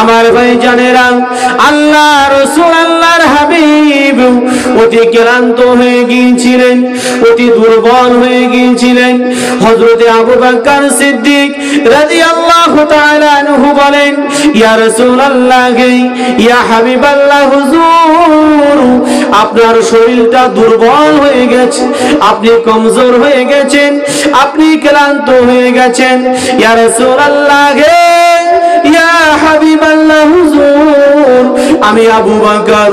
আমার ভাই জানেরা, আল্লাহ রাসূল আল্লাহর হাবিব অতি ক্লান্ত হয়ে গিয়েছিলেন, অতি দুর্বল হয়ে গিয়েছিলেন। হযরতে আবু বকর সিদ্দিক রাদিয়াল্লাহু তাআলা আনহু বলেন, ইয়া রাসূলুল্লাহ, ইয়া হাবিবাল্লাহ, হুজুর আপনার শরীরটা দুর্বল হয়ে গেছে, আপনি কমজোর হয়ে গেছেন, আপনি ক্লান্ত হয়ে গেছেন। ইয়া রাসূলুল্লাহ, ইয়া হাবিবাল্লাহ, হুজুর আমি আবু বকর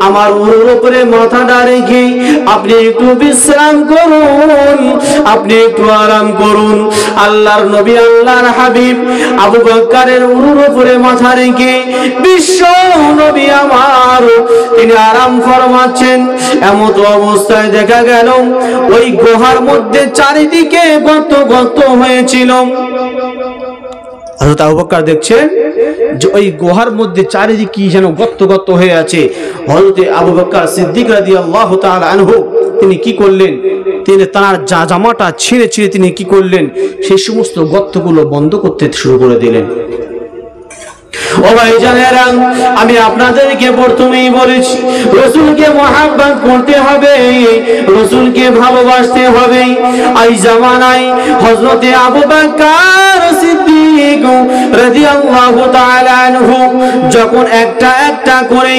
আমার উরুর উপরে মাথাটা রেখে আপনি একটু বিশ্রাম করুন, আপনি একটু আরাম করুন। আল্লাহর নবী আল্লাহর হাবিব আবু বকরের উরুর উপরে মাথা রেখে বিশ্ব নবী আমার তিনি আরাম ফরমাচ্ছেন। এমত অবস্থায় দেখা গেল ওই গুহার মধ্যে চারিদিকে গর্ত গর্ত হয়েছিল। হযরত আবু বকর দেখছেন যে ওই গুহার মধ্যে চারিদিকে যেন গর্ত গর্ত হয়ে আছে। হযরত আবু বকর সিদ্দিক রাদিয়াল্লাহু তাআলা আনহু তিনি কি করলেন, তিনি তার জামাটা ছিঁড়ে ছিঁড়ে তিনি কি করলেন, সেই সমস্ত গর্তগুলো বন্ধ করতে শুরু করে দিলেন। ও ভাইজানেরা, আমি আপনাদেরকে প্রথমেই বলেছি রাসূলকে মহব্বত করতে হবে, রাসূলকে ভালোবাসতে হবে। এই জামানায় হযরতে আবু বকর সিদ্দিক রাদিয়াল্লাহু তাআলা আনহু যখন একটা একটা করে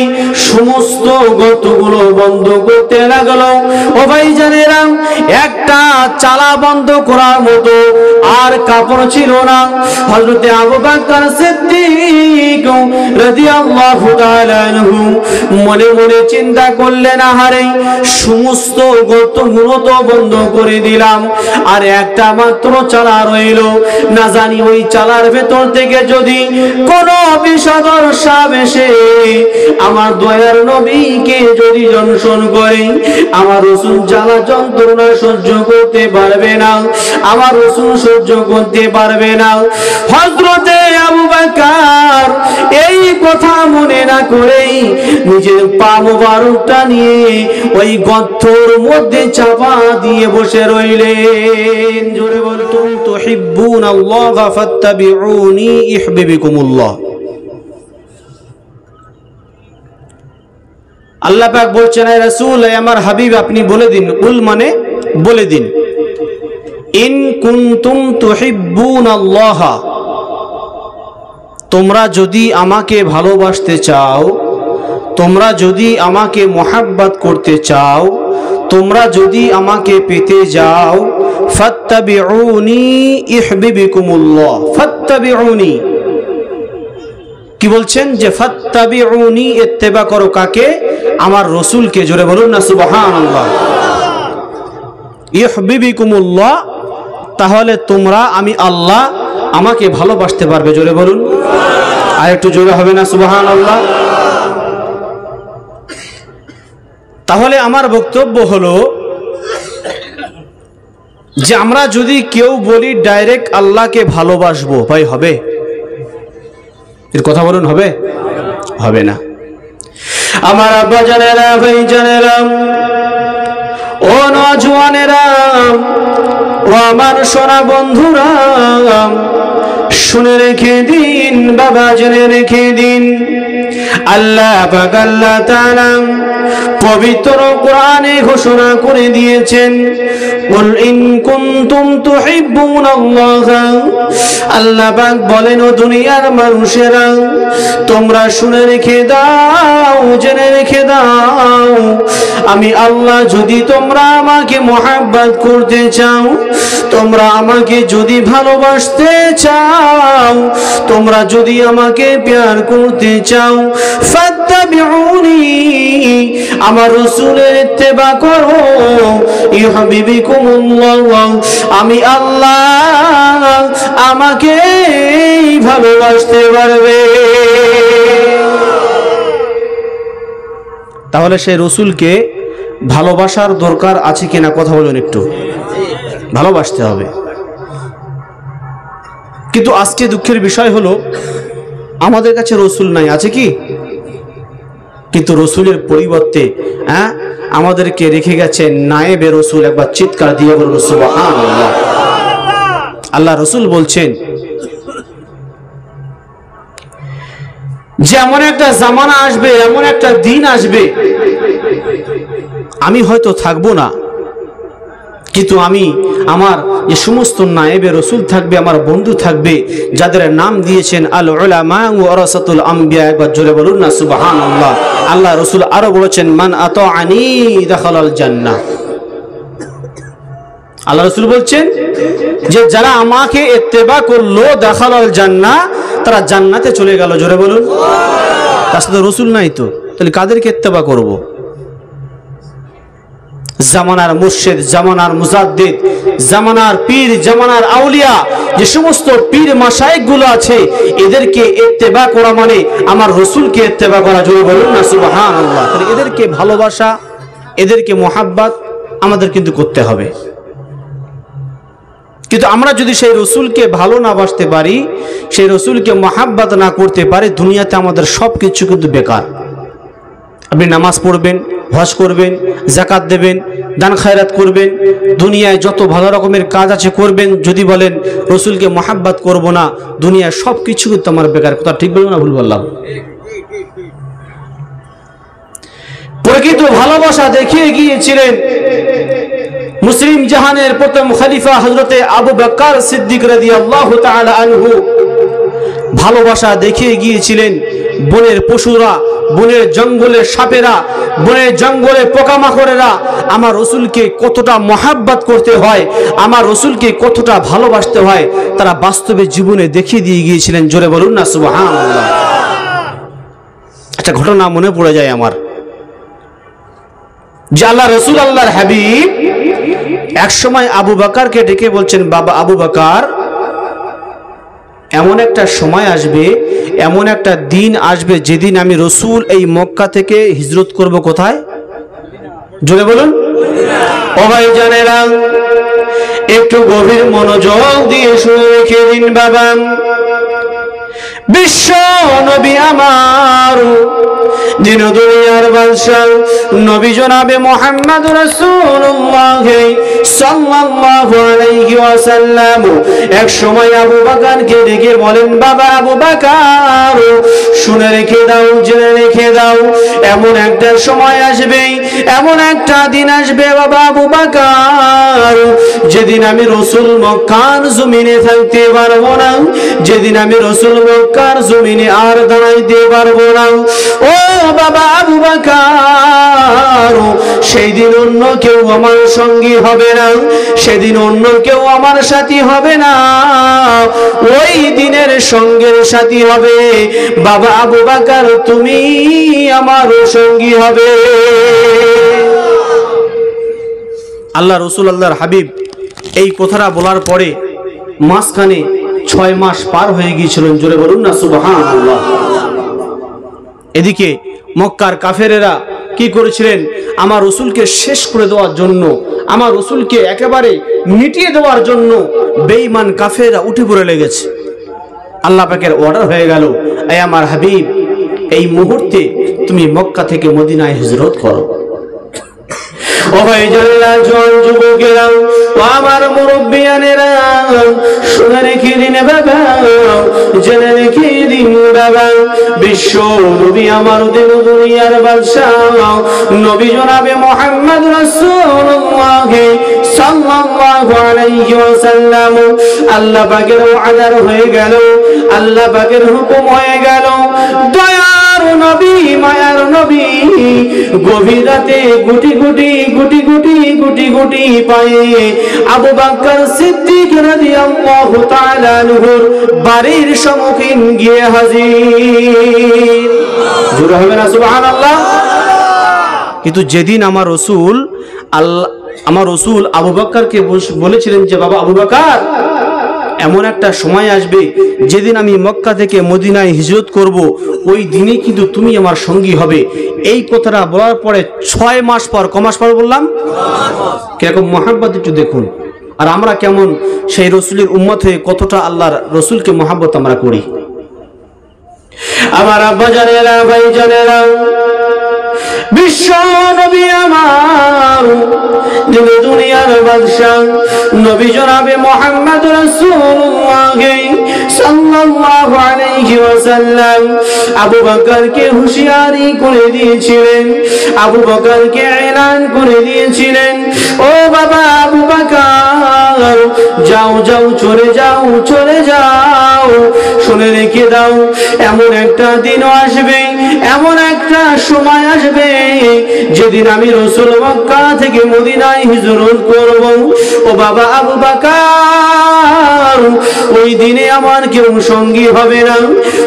সমস্ত গর্তগুলো বন্ধ করতে লাগলো, ও ভাইজানেরা, একটা চালা বন্ধ করার মতো আর কাপড় ছিল না। হযরতে আবু বকর সিদ্দিক রাদিয়াল্লাহু তাআলা আনহু মনে মনে চিন্তা করলেন, আহারে সমস্ত গর্তগুলো তো বন্ধ করে দিলাম, আর একটা মাত্র চালা রইল, না জানি ওই চালার ভেতর থেকে যদি কোন বিষধর সাপ এসে আমার দয়ার নবীকে যদি দংশন করে, আমার রাসূল জ্বালা যন্ত্রণা সহ্য করতে পারবে না, আমার রাসূল সহ্য করতে পারবে না। হযরতে আবু বকর এই কথা মনে না করেই নিজের পা মোবারকটা নিয়ে ওই গর্তের মধ্যে চাপা দিয়ে বসে রইলেন। জোরে বলতুম তুহিব্বুনাল্লাহ ফাত্তাবিউনি ইউহিব্বুকুমুল্লাহ। আল্লাহ পাক বলছেন, হে রাসূল, আমার হাবিব আপনি বলে দিন, কুল মানে বলে দিন, ইন কুনতুম তুহিব্বুনাল্লাহ, তোমরা যদি আমাকে ভালোবাসতে চাও, তোমরা যদি আমাকে মহব্বত করতে চাও, তোমরা যদি আমাকে পেতে যাও, ফাত্তাবিউনি ইউহিব্বুকুমুল্লাহ। ফাত্তাবিউনি কি বলছেন, যে ফাত্তাবিউনি ইত্তেবা করো কাকে, আমার রাসূলকে। জোরে বলুন না সুবহানাল্লাহ। ইউহিব্বুকুমুল্লাহ, তাহলে তোমরা আমি আল্লাহ আমাকে ভালোবাসতে পারবে। জোরে বলুন, আর একটু জোরে হবে না সুবহানাল্লাহ। তাহলে আমার বক্তব্য হলো যে আমরা যদি কেউ বলি ডাইরেক্ট আল্লাহকে ভালোবাসবো, ভাই হবে? এর কথা বলুন, হবে? হবে না। আমার আব্বা জানেরা, ভাই জানেরা, ও নওজওয়ানেরা, ও আমার সোনা বন্ধুরা, শুনে রেখে দিন বাবা, জেনে রেখে দিন, আল্লাহ পাক আল্লাহ তাআলা পবিত্র কোরআনে ঘোষণা করে দিয়েছেন, কুল ইন কুনতুম তুহিব্বুনাল্লাহ। আল্লাহ পাক বলেন, ও দুনিয়ার মানুষেরা, তোমরা শুনে রেখে দাও, জেনে রেখে দাও, আমি আল্লাহ যদি তোমরা আমাকে মহব্বত করতে চাও, তোমরা আমাকে যদি ভালোবাসতে চাও, তোমরা যদি আমাকে প্যার করতে চাও, ফাত্তাবিউনি, আমার রাসূলের ইত্তেবা করো, ইউহিব্বুকুমুল্লাহ, আমি আল্লাহ আমাকে ভালোবাসতে পারবে। তাহলে সেই রাসূলকে ভালোবাসার দরকার আছে কিনা কথা বলুন একটু। ভালোবাসতে হবে। কিন্তু আজকে দুঃখের বিষয় হলো আমাদের কাছে রাসূল নাই, আছে কি? কিন্তু রাসূলের পরিবর্তে আমাদেরকে রেখে গেছেন নায়েবে রাসূল। একবার চিৎকার দিয়ে বলুন সুবহানাল্লাহ। আল্লাহ রাসূল বলছেন, যে এমন একটা জামানা আসবে, এমন একটা দিন আসবে, আমি হয়তো থাকবো না, কিন্তু আমি আমার যে সমস্ত নায়েবে রসুল থাকবে, আমার বন্ধু থাকবে, যাদের নাম দিয়েছেন আল উলামা ওয়ারাসাতুল আম্বিয়া। একবার জোরে বলুন না সুবহানাল্লাহ। আল্লাহ রসুল আরো বলেছেন মান আতাআনি দাখালাল জান্নাহ। আল্লাহ রসুল বলছেন যে যারা আমাকে ইত্তেবা করলো দাখালাল জান্নাহ, তারা জান্নাতে চলে গেল। জোরে বলুন। তার সাথে রসুল নাই তো, তাহলে কাদেরকে ইত্তেবা করব? জামানার মুর্শিদ, জামানার মুজাদ্দিদ, জামানার পীর, জামানার আউলিয়া, যে সমস্ত পীর মাশায়েখ গুলো আছে, এদেরকে ইত্তেবা করা মানে আমার রসুলকে ইত্তেবা করা। জোরে বলুন না সুবহানাল্লাহ। তাহলে এদেরকে ভালোবাসা, এদেরকে মোহাব্বত আমাদের কিন্তু করতে হবে। কিন্তু আমরা যদি সেই রসুলকে ভালো না বাসতে পারি, সেই রসুলকে মোহাব্বত না করতে পারি, দুনিয়াতে আমাদের সব কিছু কিন্তু বেকার। আপনি নামাজ পড়বেন, হজ করবেন, যাকাত দেবেন, দান খায়রাত করবেন, দুনিয়ায় যত ভালো রকমের কাজ আছে করবেন, যদি বলেন রসুলকে মোহাব্বত করব না, দুনিয়ায় সব কিছু কিন্তু আমার বেকার। কথা ঠিক বলবো না ভুল বললাম? প্রকৃত ভালোবাসা দেখিয়ে গিয়েছিলেন মুসলিম জাহানের প্রথম খলিফা হযরতে আবু বকর সিদ্দিক রাদিয়াল্লাহু তাআলা আনহু। ভালোবাসা দেখিয়ে গিয়েছিলেন বনের পশুরা, বনের জঙ্গলের সাপেরা, বনের জঙ্গলে পোকামাকড়েরা আমার রসুলকে কতটা মোহাব্বত করতে হয়, আমার রসুলকে কতটা ভালোবাসতে হয়, তারা বাস্তবে জীবনে দেখিয়ে দিয়ে গিয়েছিলেন। জোরে বলুন না সুবহানাল্লাহ। একটা ঘটনা মনে পড়ে যায় আমার, যে আল্লাহ রসুল, আল্লাহর হাবিব এক সময় আবু বকরকে ডেকে বলছেন, বাবা আবু বকর, এমন একটা সময় আসবে, এমন একটা দিন আসবে, যেদিন আমি রসুল এই মক্কা থেকে হিজরত করব। কোথায়? জোরে বলুন। ও ভাই জানেরা, একটু গভীর মনোযোগ দিয়ে শুনে রেখে দিন বাবা। বিশ্ব নবী আমার, দিন দুনিয়ার বাদশাহ নবী জনাবে মুহাম্মদ রাসূলুল্লাহ সাল্লাল্লাহু আলাইহি ওয়াসাল্লাম এক সময় আবু বকরকে ডেকে বলেন, বাবা আবু বকর, শুনে রেখে দাও, জেনে রেখে দাও, এমন একটা সময় আসবে, এমন একটা দিন আসবে বাবা আবু বকর, যেদিন আমি রসুল মক্কার জমিনে থাকতে পারবো না, যেদিন আমি রসুল মক্কার জমিনে আর দাঁড়াইতে পারবো না। ও বাবা আবু বকর, সেই দিন অন্য কেউ আমার সঙ্গী হবে না, সেদিন অন্য কেউ আমার সাথী হবে না, ওই দিনের সঙ্গের সাথী হবে বাবা আবু বকর, তুমি আমার সঙ্গী হবে। আল্লাহ রসুল, আল্লাহর হাবিব এই কথাটা বলার পরে মাঝখানে 6 মাস পার হয়ে গিয়েছিলেন। জোরে বলুন না সুবহানাল্লাহ। এদিকে মক্কার কাফেরেরা কি করেছিলেন? আমার রসুলকে শেষ করে দেওয়ার জন্য, আমার রসুলকে একেবারে মিটিয়ে দেওয়ার জন্য বেঈমান কাফেররা উঠে পড়ে লেগেছে। আল্লাহ পাকের অর্ডার হয়ে গেল, এই আমার হাবিব, এই মুহূর্তে তুমি মক্কা থেকে মদিনায় হিজরত করো। ও ভাই জানেরা, জোয়ান যুবকেরা, ও আমার মুরব্বিয়ানেরা, শুনে রেখে দিন বাবা, জেনে রেখে দিন বাবা, বিশ্ব নবী আমার, দিন দুনিয়ার বাদশাহ নবী জনাবে মুহাম্মদ রাসূলুল্লাহ সাল্লাল্লাহু আলাইহি ওয়াসাল্লাম, আল্লাহ পাকের অর্ডার হয়ে গেল, আল্লাহ পাকের হুকুম হয়ে গেল, দয়ার নবী, মায়ার নবী, গভীর রাতে গুটি গুটি গুটি গুটি গুটি গুটি পায়ে আবু বকর সিদ্দিক রাদিয়াল্লাহু তাআলা আনহুর বাড়ির সম্মুখীন গিয়ে হাজির। জোরে হবে না সুবহানাল্লাহ। কিন্তু যেদিন আমার রসুল আবু বকরকে বলেছিলেন যে বাবা আবু বকর, এমন একটা সময় আসবে যেদিন আমি মক্কা থেকে মদিনায় হিজরত করব, ওই দিনে কিন্তু তুমি আমার সঙ্গী হবে। এই কথাটা বলার পরে 6 মাস পর, ক মাস পর বললাম, কিরকম মহাব্বত একটু দেখুন। আর আমরা কেমন সেই রসুলের উম্মত হয়ে কতটা আল্লাহর রসুলকে মহাব্বত আমরা করি। আমার আব্বা জানেরা, ভাই জানেরা, বিশ্ব নবী আমার, দুনিয়ার বাদশাহ নবী জনাবে মুহাম্মদ রাসূলুল্লাহ সাল্লাল্লাহু আলাইহি ওয়াসাল্লাম আবু বকরকে হুঁশিয়ারি করে দিয়েছিলেন, আবু বকরকে এলান করে দিয়েছিলেন, ও বাবা আবু বকর, যাও যাও চলে যাও চলে যাও, শুনে রেখে দাও এমন একটা দিন আসবে, এমন একটা সময় আসবে যেদিন আমি রাসূল মক্কা থেকে মদিনায় হিজরত করব। ও বাবা আবু বকর, ওই দিনে আমার কেউ সঙ্গী হবে না,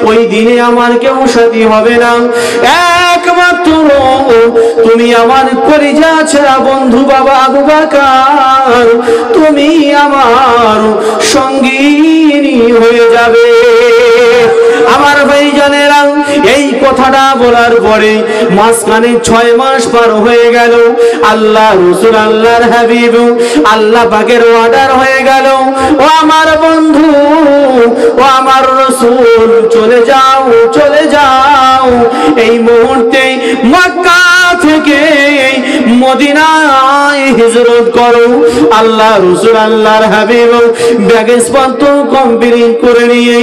ওই দিনে আমার কেউ সাথী হবে না, একমাত্র তুমি আমার কলিজা ছেঁড়া বন্ধু বাবা আবু বকর, তুমি আমার সঙ্গিনী হয়ে যাবে। আমার ভাইজানেরা, এই কথাটা বলার পরে মাঝখানে 6 মাস পার হয়ে গেল। আল্লাহ রাসূল, আল্লাহর হাবিব, আল্লাহ পাকের অর্ডার হয়ে গেল, ও আমার বন্ধু, ও আমার রাসূল, চলে যাও চলে যাও, এই মুহূর্তে মক্কা থেকে মদিনায় হিজরত করো। আল্লাহ রাসূল, আল্লাহর হাবিব ব্যাগেজ পত্র কমপ্লিট করে নিয়ে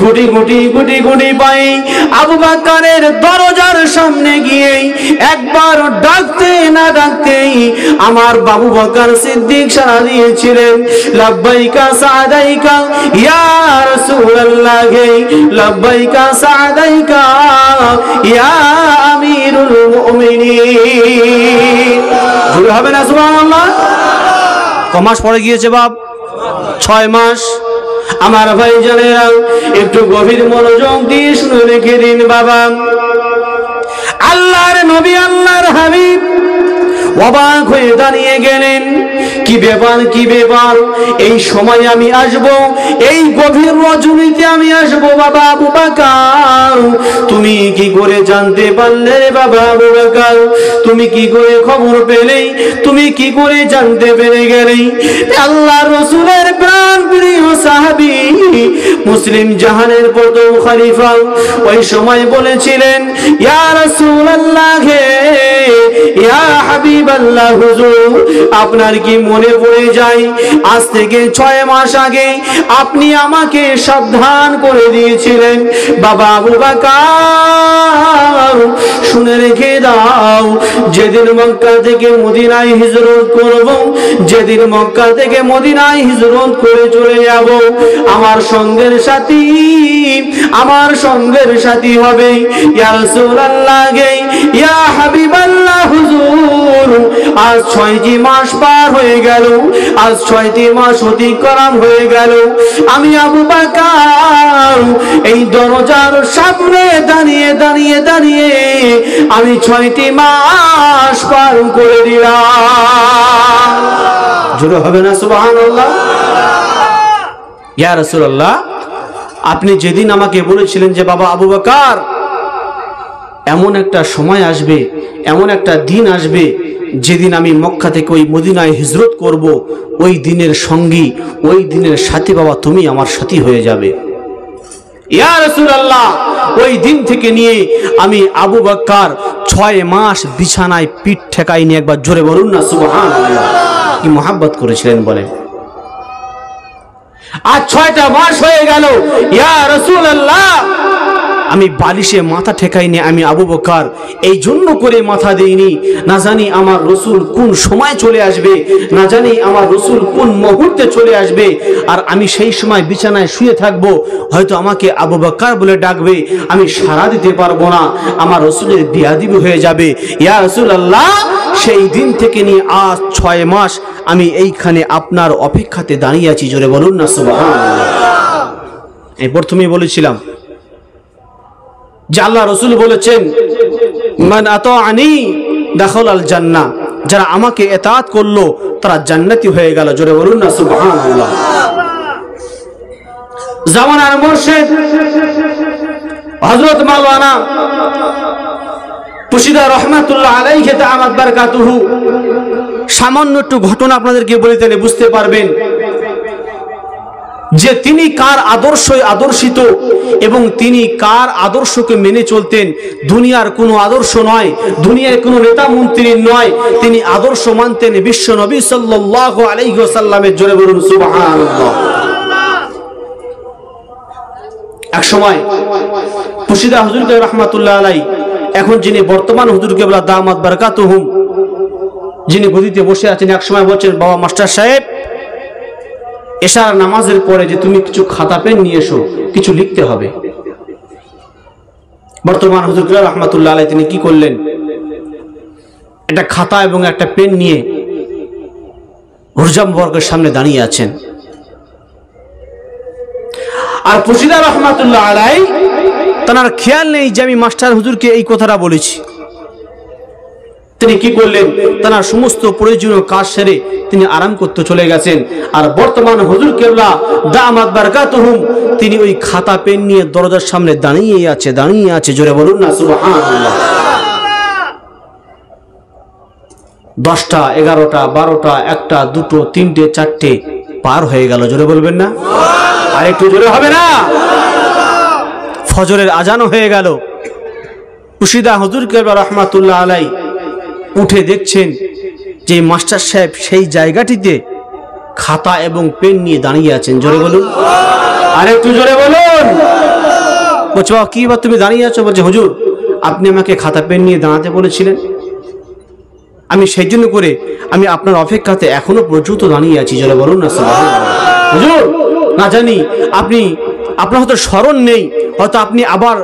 গুটি গুটি গুটি গুটি পাই আবু বকরের দরজার সামনে গিয়ে একবার ডাকতে না ডাকতেই আমার বাবু বকর সিদ্দিক সাড়া দিয়েছিলেন, লাব্বাইকা সাদাইকা ইয়া রাসূলুল্লাহ, লাব্বাইকা সাদাইকা ইয়া আমিরুল মুমিনিন। জোরে হবে না সুবহানাল্লাহ? কমাস পড়ে গিয়েছে বাপ? 6 মাস। আমার ভাইজানেরা, একটু গভীর মনোযোগ দিয়ে শুনে রেখে দিন বাবা। আল্লাহর নবী, আল্লাহর হাবিব অবাক হয়ে দাঁড়িয়ে গেলেন, কি ব্যাপার কি ব্যাপার, এই সময় আমি আসব, এই গভীর রজনীতে আমি আসব বাবা আবু বকর, তুমি কি করে জানতে পারলে রে বাবা আবু বকর, তুমি কি করে খবর পেলে, তুমি কি করে জানতে পেরে গেলে? আল্লাহর রাসূলের প্রাণ প্রিয় সাহাবী, মুসলিম জাহানের প্রথম খলিফা ওই সময় বলেছিলেন, ইয়া রাসূলুল্লাহ, ইয়া হাবিবাল্লাহ, হুজুর আপনার কি মনে পড়ে যায় আজ থেকে 6 মাস আগে আপনি আমাকে সাবধান করে দিয়েছিলেন বাবা আবু বকর, শুনে রেখে দাও, যেদিন মক্কা থেকে মদিনায় হিজরত করব, যেদিন মক্কা থেকে মদিনায় হিজরত করে চলে যাব, আমার সঙ্গের সাথী, আমার সঙ্গের সাথী হবে ইয়া রাসূলুল্লাহ, ইয়া হাবিবাল্লাহ, হুজুর আজ 6টি মাস পার হয়ে গেল, আজ 6টি মাস অতিক্রম হয়ে গেল, আমি আবু বকর এই দরজার সামনে দাঁড়িয়ে দাঁড়িয়ে দাঁড়িয়ে আমি 6টি মাস পার করে দিলাম। জোরে হবে না সুবহানাল্লাহ? ইয়া রাসূলুল্লাহ, আপনি যেদিন আমাকে বলেছিলেন যে বাবা আবু বকর, এমন একটা সময় আসবে, এমন একটা দিন আসবে যেদিন আমি মক্কা থেকে ওই মদিনায় হিজরত করব, ওই দিনের সঙ্গী, ওই দিনের সাথী বাবা তুমি আমার সাথী হয়ে যাবে। ইয়া রাসূলুল্লাহ, ওই দিন থেকে নিয়ে আমি আবু বকর 6 মাস বিছানায় পিঠ ঠেকাইনি। একবার জোরে বলুন না সুবহানাল্লাহ। কি মহব্বত করেছিলেন বলেন। আজ 6টা মাস হয়ে গেল, ইয়া রাসূলুল্লাহ আমি বালিশে মাথা ঠেকাইনি। আমি আবু বকর এই জন্য করে মাথা দেইনি, না জানি আমার রাসূল কোন সময় চলে আসবে, না জানি আমার রাসূল কোন মুহূর্তে চলে আসবে, আর আমি সেই সময় বিছানায় শুয়ে থাকবো, হয়তো আমাকে আবু বকর বলে ডাকবে, আমি সাড়া দিতে পারবো না, আমার রাসূলের বেয়াদবি হয়ে যাবে। ইয়া রাসূলুল্লাহ, সেই দিন থেকে নিয়ে আজ 6 মাস আমি এইখানে আপনার অপেক্ষাতে দাঁড়িয়ে আছি। জোরে বলুন না সুবহানাল্লাহ। এই প্রথমেই বলেছিলাম যে আল্লাহ রাসূল বলেছেন, মান আতাআনি দাখালাল জান্নাহ, যারা আমাকে ইতাআত করলো তারা জান্নাতি হয়ে গেল। জোরে বলুন না সুবহানাল্লাহ। জামানার মুর্শিদ হযরত মাওলানা পুশিদা রহমাতুল্লাহ আলাইহি তাআমাত বারাকাতুহু সামান্য একটু ঘটনা আপনাদেরকে বলে দিলে বুঝতে পারবেন যে তিনি কার আদর্শে আদর্শিত এবং তিনি কার আদর্শকে মেনে চলতেন। দুনিয়ার কোনো আদর্শ নয়, দুনিয়ার কোনো নেতা মন্ত্রী নয়, তিনি আদর্শ মানতেন বিশ্ব নবী সাল্লাল্লাহু আলাইহি ওয়াসাল্লামের। জোরে বলুন সুবহানাল্লাহ। এক সময় মুর্শিদা হুজুর কেবলা রাহমাতুল্লাহ আলাই, এখন যিনি বর্তমান হুজুর কেবলা দামাত বারাকাতুহুম, যিনি গদিতে বসে আছেন, এক সময় বলছেন, বাবা মাস্টার সাহেব, এশার নামাজের পরে যে তুমি কিছু খাতা পেন নিয়ে এসো, কিছু লিখতে হবে। বর্তমান হুজুর কেবলা রাহমাতুল্লাহ আলাই তিনি কি করলেন, একটা খাতা এবং একটা পেন নিয়ে হুরজাম বর্গের সামনে দাঁড়িয়ে আছেন। আর মুর্শিদা রাহমাতুল্লাহ আলাই তার খেয়াল নেই যে আমি মাস্টার হুজুরকে এই কথাটা বলেছি। তিনি কি করলেন, তার সমস্ত প্রয়োজনীয় কাজ সেরে তিনি আরাম করতে চলে গেছেন। আর বর্তমান হুজুর কেবলা দামাত বারাকাতুহুম তিনি ওই খাতা পেন নিয়ে দরজার সামনে দাঁড়িয়ে আছে। জোরে বলুন না সুবহানাল্লাহ। 10টা 11টা 12টা 1টা 2টো 3টে 4টে পার হয়ে গেল। জোরে বলবেন না? আর একটু জোরে হবে না? ফজরের আজানও হয়ে গেল। মুর্শিদা হুজুর কেবলা রাহমাতুল্লাহ আলাই উঠে দেখছেন যে মাস্টার সাহেব সেই জায়গাটিতে খাতা এবং পেন নিয়ে দাঁড়িয়ে আছেন। জোরে বলুন, আর একটু জোরে বলুন। বলছে, কি বা তুমি দাঁড়িয়ে আছো? বলছে, হুজুর আপনি আমাকে খাতা পেন নিয়ে দাঁড়াতে বলেছিলেন, আমি সেই জন্য করে আমি আপনার অপেক্ষাতে এখনো পর্যন্ত দাঁড়িয়ে আছি। জোরে বলুন না সুবহানাল্লাহ। হুজুর না জানি আপনার হয়তো স্মরণ নেই, হয়তো আপনি আবার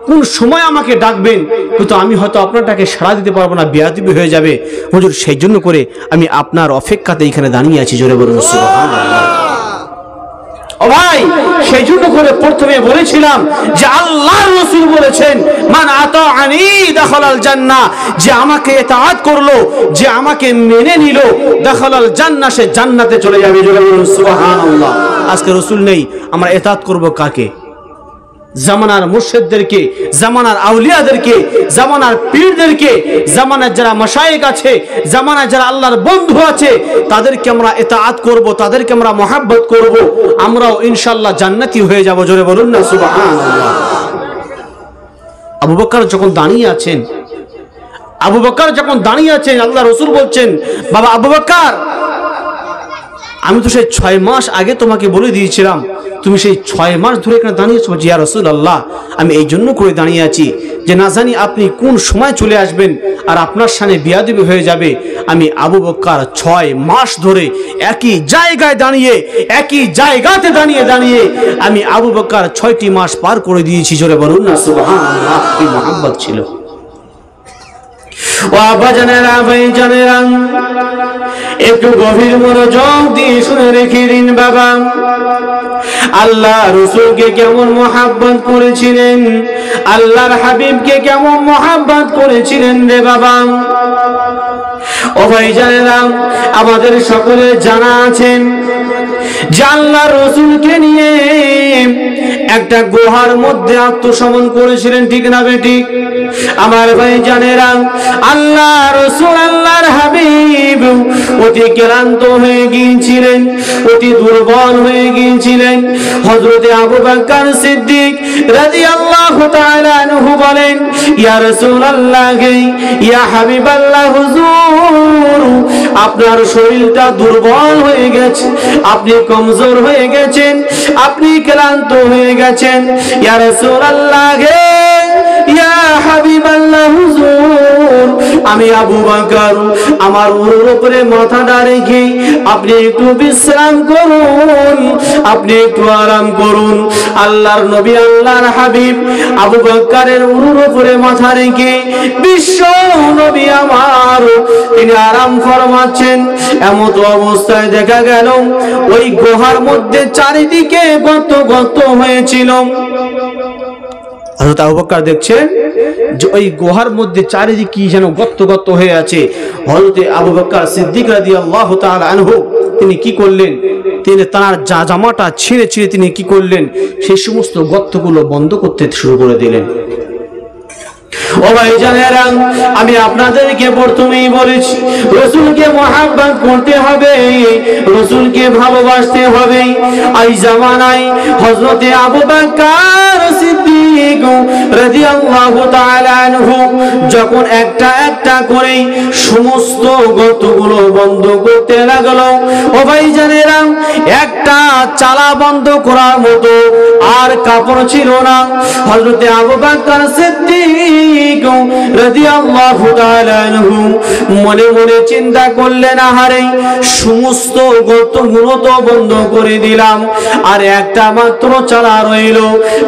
কোন সময় আমাকে ডাকবেন, কিন্তু আমি হয়তো আপনারটাকে সাড়া দিতে পারবো না, বেয়াদবি হয়ে যাবে। হুজুর সেই জন্য করে আমি আপনার অপেক্ষাতে এখানে দাঁড়িয়ে আছি। জোরে বলুন সুবহানাল্লাহ। ও ভাই, সেই জন্য করে প্রথমে বলেছিলাম যে আল্লাহর রাসূল বলেছেন, মান আতাআনি দাখালাল জান্নাহ, যে আমাকে ইতাআত করলো, যে আমাকে মেনে নিল, দাখালাল জান্নাহ, সে জান্নাতে চলে যাবে। জোরে বলুন সুবহানাল্লাহ। আজকে রাসূল নেই, আমরা ইতাআত করব কাকে? জামানার মুর্শিদদেরকে, জামানার আউলিয়াদেরকে, জামানার পীরদেরকে, জামানার যারা মাশায়েখ আছে, জামানার যারা আল্লাহর বন্ধু আছে, তাদেরকে আমরা ইতাআত করব, তাদেরকে আমরা মহব্বত করব, আমরাও ইনশাআল্লাহ জান্নাতি হয়ে যাব। জোরে বলুন না সুবহানাল্লাহ। আবু বকর যখন দাঁড়িয়ে আছেন, আল্লাহ রাসূল বলছেন, বাবা আবু বকর, আমি তো সেই 6 মাস আগে তোমাকে বলে দিয়েছিলাম, তুমি সেই 6 মাস ধরে এখানে দাঁড়িয়েছো। ইয়া রাসূলুল্লাহ, আমি এই জন্য করে দাঁড়িয়ে আছি যে না জানি আপনি কোন সময় চলে আসবেন আর আপনার সামনে বিয়াদবি হয়ে যাবে। আমি আবু বকর 6 মাস ধরে একই জায়গায় দাঁড়িয়ে, একই জায়গাতে দাঁড়িয়ে আমি আবু বকর 6টি মাস পার করে দিয়েছি। জোরে বলুন না সুবহানাল্লাহ। কি মহব্বত ছিল। ও আব্বাজানেরা, ভাইজানেরা, একটু গভীর মনোযোগ দিয়ে শুনে রেখে দিন বাবা, আল্লাহ রাসূলকে কেমন মহব্বত করেছিলেন, আল্লাহর হাবিবকে কেমন মহব্বত করেছিলেন রে বাবা। ও ভাইজানেরা, আমাদের সকলের জানা আছেন যে আল্লাহ রাসূলকে নিয়ে একটা গুহার মধ্যে আত্মসমর্পণ করেছিলেন, ঠিক না বেঠিক? আমার ভাইজানেরা, আল্লাহ রাসূল, আল্লাহর হাবিব অতি ক্লান্ত হয়ে গিয়েছিলেন, অতি দুর্বল হয়ে গিয়েছিলেন। হযরতে আবু বকর সিদ্দিক রাদিয়াল্লাহু তাআলা আনহু বলেন, ইয়া রাসূলুল্লাহ, ইয়া হাবিবাল্লাহ, হুজুর আপনার শরীরটা দুর্বল হয়ে গেছে, আপনি কমজোর হয়ে গেছেন, আপনি ক্লান্ত হয়ে গেছেন। ইয়া রাসূলুল্লাহ, ইয়া হাবিবাল্লাহ, হুজুর আমি আবু বকর আমার উরুর উপরে মাথাটা রেখে আপনি একটু বিশ্রাম করুন, আপনি একটু আরাম করুন। আল্লাহর নবী, আল্লাহর হাবিব আবু বকরের উরুর উপরে মাথা রেখে বিশ্ব নবী আমার তিনি আরাম ফরমাচ্ছেন। এমত অবস্থায় দেখা গেল ওই গুহার মধ্যে চারিদিকে গর্ত হয়েছিল। হযরত আবু বকর দেখছেন যে ওই গুহার মধ্যে চারিদিকে যেন গর্ত হয়ে আছে। হযরত আবু বকর সিদ্দিক রাদিয়াল্লাহু তাআলা আনহু তিনি কি করলেন, তিনি তার জামাটা ছিঁড়ে তিনি কি করলেন, সেই সমস্ত গর্তগুলো বন্ধ করতে শুরু করে দিলেন। ও ভাইজানেরা, আমি আপনাদেরকে প্রথমেই বলেছি রাসূলকে মহব্বত করতে হবে, রাসূলকে ভালোবাসতে হবে। এই জামানায় হযরতে আবু বকর সিদ্দিক রাদিয়াল্লাহু তাআলা আনহু যখন একটা একটা করে সমস্ত গর্তগুলো বন্ধ করতে লাগলো, ও ভাইজানেরা, একটা চালা বন্ধ করার মতো আর কাপড় ছিল না। হযরতে আবু বকর সিদ্দিক রাদিয়াল্লাহু তাআলা আনহু মনে মনে চিন্তা করলেন, আহারে সমস্ত গর্তগুলো তো বন্ধ করে দিলাম, আর একটা মাত্র চালা রইল,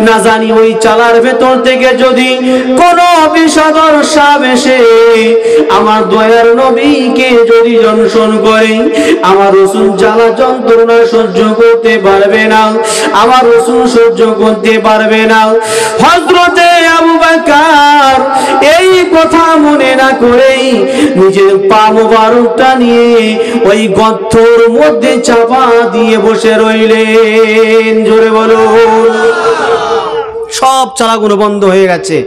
না জানি ওই চালার ভেতর থেকে যদি কোন বিষধর সাপ এসে আমার দয়ার নবীকে যদি দংশন করে, আমার রাসূল জ্বালা যন্ত্রণা সহ্য করতে পারবে না, আমার রাসূল সহ্য করতে পারবে না। হযরতে আবু বকর এই কথা মনে না করেই নিজের পা মোবারকটা নিয়ে ওই গর্তের মধ্যে চাপা দিয়ে বসে রইলেন। জোরে বলো। সব চালাগুলো বন্ধ হয়ে গেছে,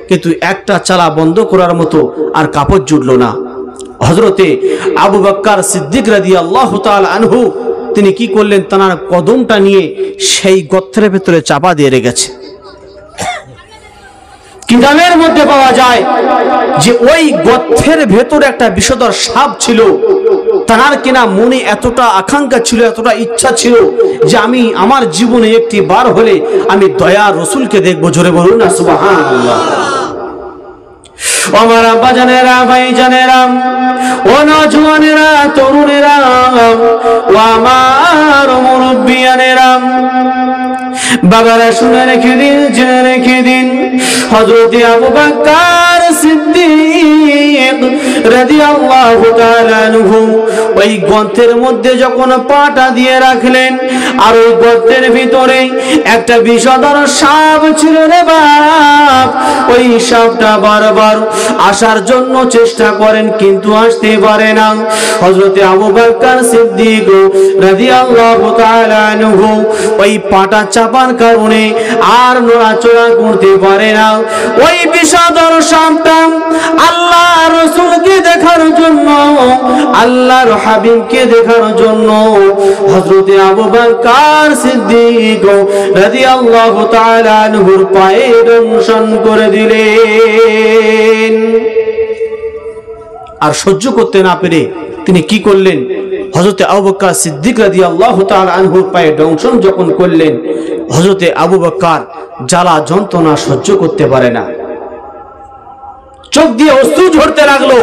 কিন্তু একটা চালা বন্ধ করার মতো আর কাপড় জুটলো না। হযরতে আবু বকর সিদ্দিক রাদিয়াল্লাহু তাআলা আনহু তিনি কি করলেন, তার কদমটা নিয়ে সেই গর্তের ভেতরে চাপা দিয়ে রেখেছে। কিতাবের মধ্যে পাওয়া যায় যে ওই গর্তের ভেতরে একটা বিষধর সাপ ছিল। তার কিনা মনে এতটা আকাঙ্ক্ষা ছিল, এতটা ইচ্ছা ছিল যে আমি আমার জীবনে একটি বার হলে আমি দয়ার রাসূলকে দেখবো। জোরে বলুন না সুবহানাল্লাহ। আমার আব্বা জানেরা, ভাই জানেরা, ও নওজওয়ানেরা, তরুণেরা, ও আমার মুরব্বিয়ানেরা, বাবারা শুনে রেখে দিন, জেনে রেখে দিন, হযরতে আবু বকর সিদ্দিক রাদিয়াল্লাহু তাআলা আনহু ওই গর্তের মধ্যে যখন পাটা দিয়ে রাখলেন, আর ওই গর্তের ভিতরে একটা বিষধর সাপ ছিল রে বাপ। ওই সাপটা বারবার আসার জন্য চেষ্টা করেন, কিন্তু আসতে পারে না। হযরতে আবু বকর সিদ্দিক রাদিয়াল্লাহু তাআলা আনহু ওই পাটা চাপার কারণে আর নড়াচড়া করতে পারে না। ওই বিষধর সাপটা আল্লাহ রাসূলকে দেখার জন্য, আল্লাহর হাবিবকে দেখার জন্য হযরতে আবু বকর সিদ্দিক রাদিয়াল্লাহু তাআলা আনহুর পায়ে দংশন করে দিলেন। আর সহ্য করতে না পেরে তিনি কি করলেন, হযরতে আবু বকর সিদ্দিক রাদিয়াল্লাহু তাআলা আনহুর পায়ে দংশন যখন করলেন, হযরতে আবু বকর জ্বালা যন্ত্রণা সহ্য করতে পারে না, চোখ দিয়ে অশ্রু ঝরতে লাগলো,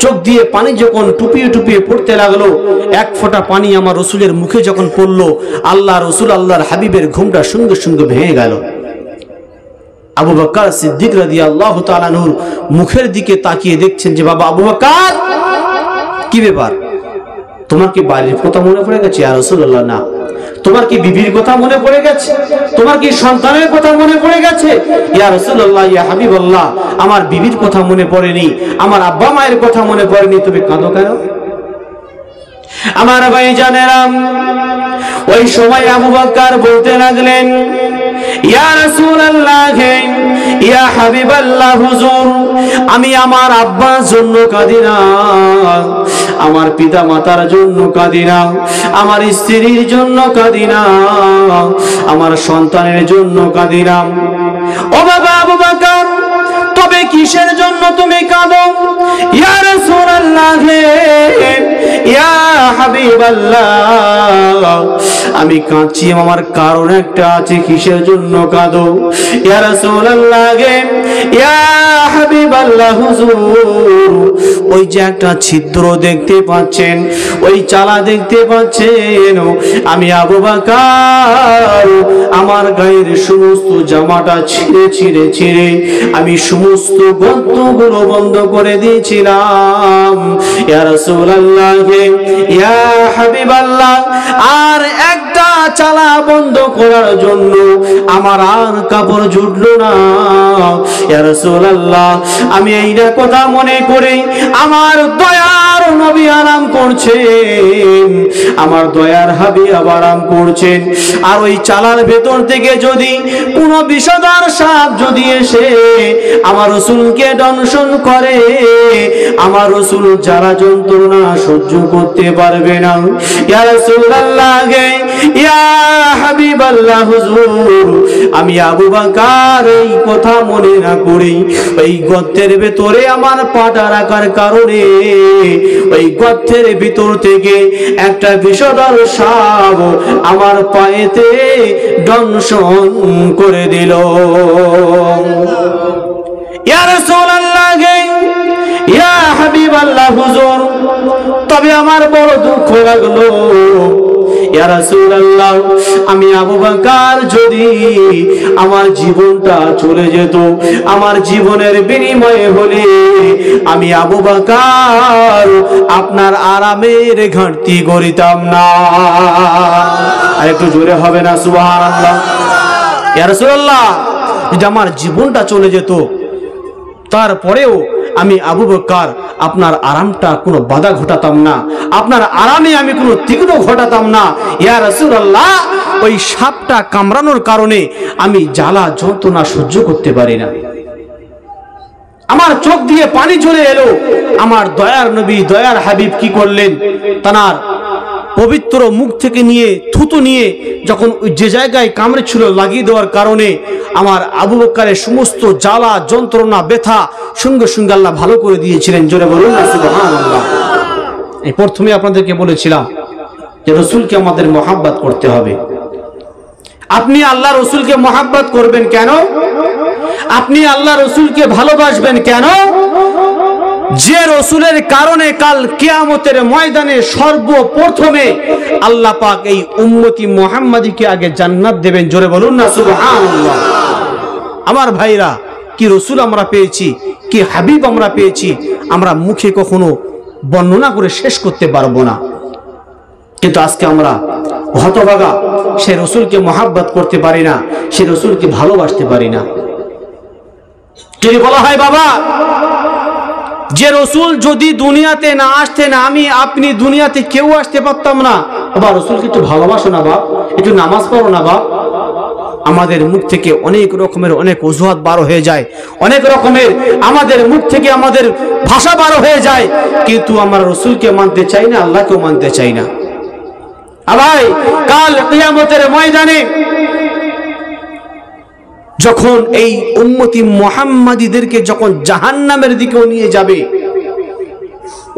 চোখ দিয়ে পানি যখন টুপিয়ে টুপিয়ে পড়তে লাগলো, এক ফোঁটা পানি আমার রাসূলের মুখে যখন পড়লো, আল্লাহ রাসূল আল্লাহর হাবিবের ঘুমটা সঙ্গে সঙ্গে ভেঙে গেল। আবু বকর সিদ্দিক রাদিয়াল্লাহু তাআলা আনহুর মুখের দিকে তাকিয়ে দেখছেন যে বাবা আবু বকর, কি ব্যাপার, তোমার কি বাড়ির কথা মনে পড়ে গেছে? ইয়া রাসূলুল্লাহ, না। তোমার কি বিবির কথা মনে পড়ে গেছে? তোমার কি সন্তানের কথা মনে পড়ে গেছে? ইয়া রাসূলুল্লাহ, ইয়া হাবিবাল্লাহ, আমার বিবির কথা মনে পড়েনি, আমার আব্বা মায়ের কথা মনে পড়েনি, তুমি কাঁদো কেন? আমার ভাই জানেরা, ওই সময় আবু বকর বলতে লাগলেন, ইয়া রাসূলুল্লাহ, ইয়া হাবিবাল্লাহ, হুজুর, আমি আমার আব্বার জন্য কাঁদি না, আমার পিতা মাতার জন্য কাঁদি না, আমার স্ত্রীর জন্য কাঁদি না, আমার সন্তানের জন্য কাঁদি না। ও বাবা আবু বকর, তবে কিসের জন্য তুমি কাঁদো? ইয়া রাসূলুল্লাহ, ইয়া হাবিবাল্লাহ, আমি কাঁদছি, আমার কারণ একটা আছে, কিসের জন্য কাঁদো? ইয়া রাসূলুল্লাহ, ইয়া হাবিবাল্লাহ, হুজুর, ওই যে একটা ছিদ্র দেখতে পাচ্ছেন, ওই চালা দেখতে পাচ্ছেন, আমি আবু বকর আমার গায়ের সমস্ত জামাটা ছিঁড়ে ছিঁড়ে ছিঁড়ে আমি সমস্ত গর্তগুলো বন্ধ করে দিয়েছিলাম। ইয়া রাসূলুল্লাহ, ইয়া হাবিবাল্লাহ, আর একটা একটা চালা বন্ধ করার জন্য আমার আর কাপড় জুটলো না। ইয়া রাসূলুল্লাহ, আমি এইটা কথা মনে করে আমার দয়ার নবী আরাম করছেন, আমার দয়ার হাবিব আরাম করছেন, আর ওই চালার ভেতর থেকে যদি কোনো বিষধর সাপ যদি এসে আমার রাসূলকে দংশন করে, আমার রাসূল জ্বালা যন্ত্রণা সহ্য করতে পারবে না। ইয়া রাসূলুল্লাহ, ইয়া হাবিবাল্লাহ, হুজুর, আমি আবু বকর এই কথা মনে না করি ওই গর্তের ভেতরে আমার পাটা রাখার কারণে ওই গর্তের ভিতর থেকে একটা বিষধর সাপ আমার পায়েতে দংশন করে দিল। ইয়া রাসূলুল্লাহ, ইয়া হাবিবাল্লাহ, হুজুর, তবে আমার বড় দুঃখ লাগলো। ইয়া রাসূলুল্লাহ, আমি আবু বকর যদি আমার জীবনটা চলে যেত, আমার জীবনের বিনিময়ে হলে আমি আবু বকর আপনার আরামের ঘাটতি করিতাম না। আর একটু জোরে হবে না সুবহানাল্লাহ? ইয়া রাসূলুল্লাহ, যদি আমার জীবনটা চলে যেত তারপরেও আমি আবু বকর আপনার আরামটা কোনো বাধা ঘটাতাম না, আপনার আরামে আমি কোনো তীক্ষ্ণ ঘটাতাম না। ইয়া রাসূলুল্লাহ, ওই সাপটা কামড়ানোর কারণে আমি জ্বালা যন্ত্রণা সহ্য করতে পারি না। আমার চোখ দিয়ে পানি চলে এলো। আমার দয়ার নবী দয়ার হাবিব কি করলেন, তার পবিত্র মুখ থেকে নিয়ে থুতু নিয়ে যখন যে জায়গায় কামড়েছিল লাগিয়ে দেওয়ার কারণে আমার আবু বকরের সমস্ত জ্বালা যন্ত্রণা ব্যথা সঙ্গে সঙ্গে আল্লাহ ভালো করে দিয়েছিলেন। জোরে বলুন না সুবহানাল্লাহ। এই প্রথমে আপনাদেরকে বলেছিলাম যে রাসূলকে আমাদের মহব্বত করতে হবে। আপনি আল্লাহ রাসূলকে মহব্বত করবেন কেন? আপনি আল্লাহ রাসূলকে ভালোবাসবেন কেন? যে রাসূলের কারণে কাল কিয়ামতের ময়দানে সর্বপ্রথমে আল্লাহ পাক এই উম্মতি মুহাম্মাদীকে আগে জান্নাত দেবেন। জোরে বলুন না সুবহানাল্লাহ। আমার ভাইরা, কি রাসূল আমরা পেয়েছি, কি হাবিব আমরা পেয়েছি, আমরা মুখে কখনো বর্ণনা করে শেষ করতে পারবো না। কিন্তু আজকে আমরা হতভাগা, সে রাসূলকে মহব্বত করতে পারি না, সে রাসূলকে ভালোবাসতে পারি না। যদি বলা হয় বাবা, যে রাসূল যদি দুনিয়াতে না আসতেন, আমি আপনি দুনিয়াতে কেউ আসতে পারতাম না। বাবা, রাসূলকে একটু ভালোবাসো না বাপ, একটু নামাজ পড়ো না বাপ। আমাদের মুখ থেকে অনেক রকমের অনেক অজুহাত বার হয়ে যায়, অনেক রকমের আমাদের মুখ থেকে আমাদের ভাষা বার হয়ে যায়, কিন্তু আমরা রাসূলকে মানতে চাই না, আল্লাহকেও মানতে চাই না। ভাই, কাল কিয়ামতের ময়দানে যখন এই উম্মতি মুহাম্মাদীদেরকে যখন জাহান্নামের দিকেও নিয়ে যাবে,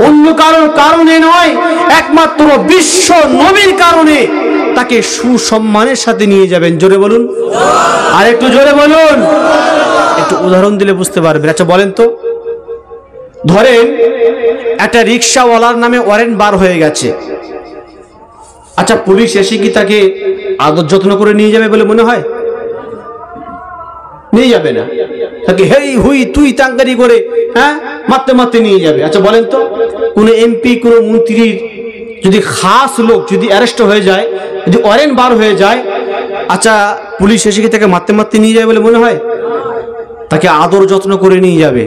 অন্য কারোর কারণে নয়, একমাত্র বিশ্ব নবীর কারণে তাকে সুসম্মানের সাথে নিয়ে যাবেন। জোরে বলুন, আর একটু জোরে বলুন। একটু উদাহরণ দিলে বুঝতে পারবেন। আচ্ছা বলেন তো, ধরেন একটা রিকশাওয়ালার নামে ওয়ারেন্ট বার হয়ে গেছে। আচ্ছা, পুলিশ এসে কি তাকে আদর যত্ন করে নিয়ে যাবে বলে মনে হয়? নিয়ে যাবে না। তাকে হেই হুই তুই তাঙ্গারি করে মারতে মারতে নিয়ে যাবে। আচ্ছা বলেন তো, কোন এমপি কোন মন্ত্রীর যদি খাস লোক যদি অ্যারেস্ট হয়ে যায়, যদি ওয়ারেন্ট বার হয়ে যায়, আচ্ছা পুলিশ এসে কি তাকে মারতে মারতে নিয়ে যাবে বলে মনে হয়? তাকে আদর যত্ন করে নিয়ে যাবে।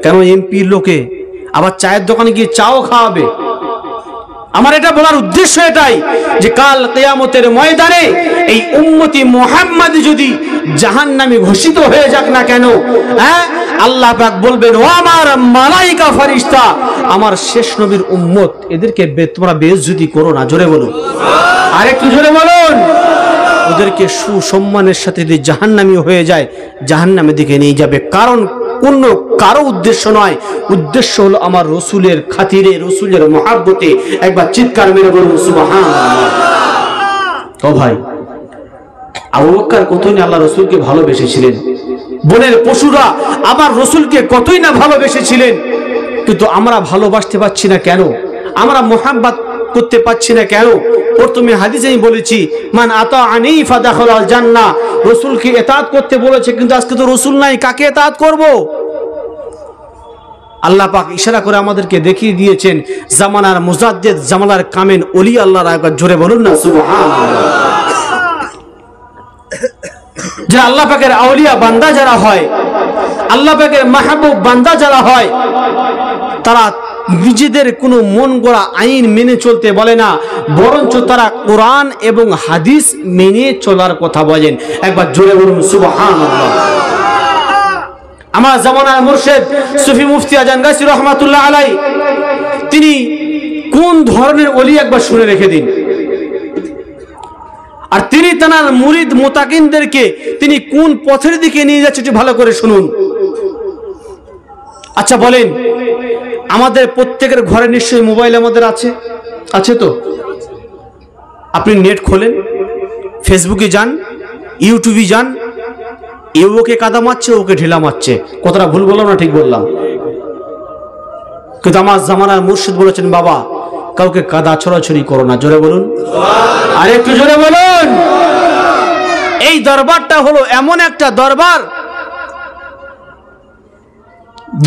কেন? এমপির লোকে আবার চায়ের দোকানে গিয়ে চাও খাওয়াবে। আমার এটা বলার উদ্দেশ্য এটাই যে কাল কিয়ামতের ময়দানে এই উম্মতি মুহাম্মাদী যদি জাহান্নামী ঘোষিত হয়ে যাক না কেন, আল্লাহ পাক বলবেন, ও আমার মালাইকা ফেরেশতা, আমার শেষ নবীর উম্মত, এদেরকে তোমরা বেইজ্জতি করো না। জোরে বলুন, আর একটু জোরে বলুন। ওদেরকে সুসম্মানের সাথে যদি জাহান্নামী হয়ে যায়, জাহান্নামের দিকে নিয়ে যাবে। কারণ কোনো কারো উদ্দেশ্য নয়, উদ্দেশ্য হলো আমার রাসূলের খাতিরে, রাসূলের মহব্বতে। একবার চিৎকার মেরে বলুন সুবহানাল্লাহ। ও ভাই, আবু বকর কতই না আল্লাহ রাসূলকে ভালোবেসেছিলেন, বনের পশুরা আমার রাসূলকে কতই না ভালোবেসেছিলেন, কিন্তু আমরা ভালোবাসতে পারছি না কেন? আমরা মুহাব্বত করতে পারছি না কেন? প্রথমে হাদিসে আমি বলেছি, মান আতাআনি ফাদাখালাল জান্নাহ, রাসূলকে ইতাআত করতে বলেছে, কিন্তু আজকে তো রাসূল নাই, কাকে ইতাআত করব? আল্লাহ পাক ইশারা করে আমাদেরকে দেখিয়ে দিয়েছেন জামানার মুজাদ্দিদ, জামানার কামেল ওলি আল্লাহর। একবার জোরে বলুন না সুবহানাল্লাহ। যে আল্লাহ পাকের আউলিয়া বান্দা যারা হয়, আল্লাহ পাকের মাহবুব বান্দা যারা হয়, তারা নিজেদের কোনো মন গড়া আইন মেনে চলতে বলে না, বরঞ্চ তারা কোরআন এবং হাদিস মেনে চলার কথা বলেন। একবার জোরে বলুন সুবহানাল্লাহ। আমার জামানার মুর্শিদ সুফি মুফতি আজান গাছি রহমাতুল্লাহ আলাই, তিনি কোন ধরনের ওলি একবার শুনে রেখে দিন। আর তিনি তার মুরিদ মুতাকিনদেরকে তিনি কোন পথের দিকে নিয়ে যাচ্ছে একটু ভালো করে শুনুন। আচ্ছা বলেন, আমাদের প্রত্যেকের ঘরে নিশ্চয়ই মোবাইল আমাদের আছে, আছে তো? আপনি নেট খোলেন, ফেসবুকে যান, ইউটিউবে যান, এ ওকে কাদা মারছে, ওকে ঢিলা মারছে। কতটা ভুল বললাম না ঠিক বললাম? কিন্তু আমার জামানার মুর্শিদ বলেছেন, বাবা কাউকে কাদা ছড়াছড়ি করো না। জোরে বলুন, আর একটু জোরে বলুন। এই দরবারটা হলো এমন একটা দরবার,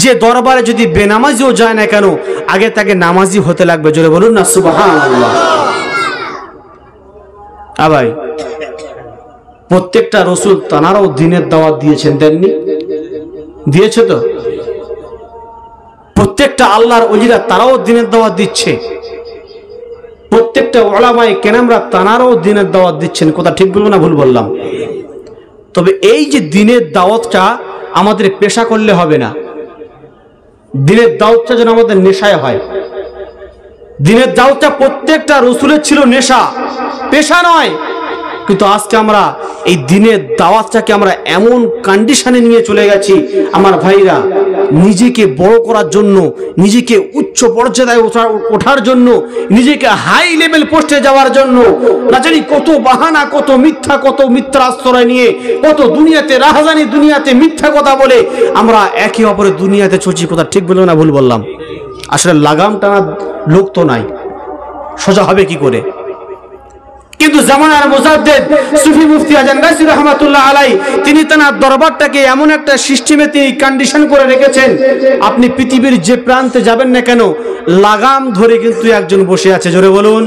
যে দরবারে যদি বেনামাজিও যায় না কেন, আগে তাকে নামাজি হতে লাগবে। জোরে বলুন না সুবহানাল্লাহ। ভাই, প্রত্যেকটা রসুল তানারাও দিনের দাওয়াত দিয়েছেন, দেননি? দিয়েছে তো। প্রত্যেকটা আল্লাহর ওলিরা তারাও দিনের দাওয়াত দিচ্ছে, প্রত্যেকটা উলামায়ে কেরামরা তানারাও দিনের দাওয়াত দিচ্ছেন। কথা ঠিক বলবো না ভুল বললাম? তবে এই যে দিনের দাওয়াতটা আমাদের পেশা করলে হবে না, দিনের দাওয়াতটা যেন আমাদের নেশায় হয়। দিনের দাওয়াতটা প্রত্যেকটা রসুলের ছিল নেশা, পেশা নয়। কিন্তু আজকে আমরা এই দিনের দাওয়াতটাকে আমরা এমন কন্ডিশনে নিয়ে চলে গেছি, আমার ভাইরা, নিজেকে বড় করার জন্য, নিজেকে উচ্চ পর্যায়ে ওঠার জন্য, নিজেকে হাই লেভেল পোস্টে যাওয়ার জন্য না জানি কত বাহানা, কত মিথ্যা আশ্রয় নিয়ে, কত দুনিয়াতে রাহাজানি, দুনিয়াতে মিথ্যা কথা বলে আমরা একে অপরের দুনিয়াতে চলছি। কথা ঠিক বলবো না ভুল বললাম? আসলে লাগাম টানা লোক তো নাই, সোজা হবে কি করে? কিন্তু জামানার মুজাদ্দিদ সুফি মুফতি আজান গাছি রহমাতুল্লাহ আলাই, তিনি তার দরবারটাকে এমন একটা সিস্টেমে তিনি কন্ডিশন করে রেখেছেন, আপনি পৃথিবীর যে প্রান্তে যাবেন না কেন, লাগাম ধরে কিন্তু একজন বসে আছে। জোরে বলুন,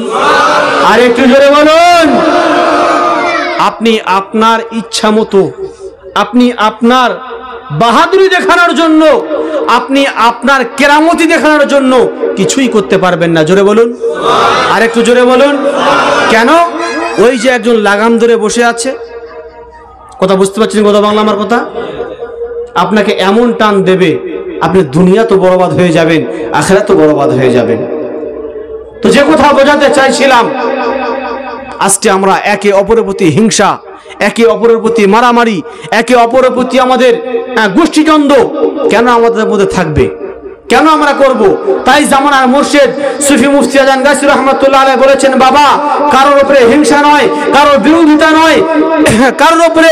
আর একটু জোরে বলুন। আপনি আপনার ইচ্ছা মতো, আপনি আপনার বাহাদুরি দেখানোর জন্য, আপনি আপনার কেরামতি দেখানোর জন্য কিছুই করতে পারবেন না। জোরে বলুন, আর একটু জোরে বলুন। কেন? ওই যে একজন লাগাম ধরে বসে আছে, কথা বুঝতে পারছেন কথা বাংলা আমার কথা? আপনাকে এমন টান দেবে, আপনি দুনিয়া তো বরবাদ হয়ে যাবেন, আখিরাত তো বরবাদ হয়ে যাবেন। তো যে কথা বোঝাতে চাইছিলাম, আজকে আমরা একে অপরের প্রতি হিংসা, একে অপরের প্রতি মারামারি, একে অপরের প্রতি আমাদের গোষ্ঠীদ্বন্দ্ব কেন আমাদের মধ্যে থাকবে? কেন আমরা করব? তাই জামানার মুর্শিদ সুফি মুফতি আজান গাছি রহমাতুল্লাহ আলাইহি বলেছেন, বাবা কারোর উপরে হিংসা নয়, কারোর বিরোধিতা নয়, কারোর উপরে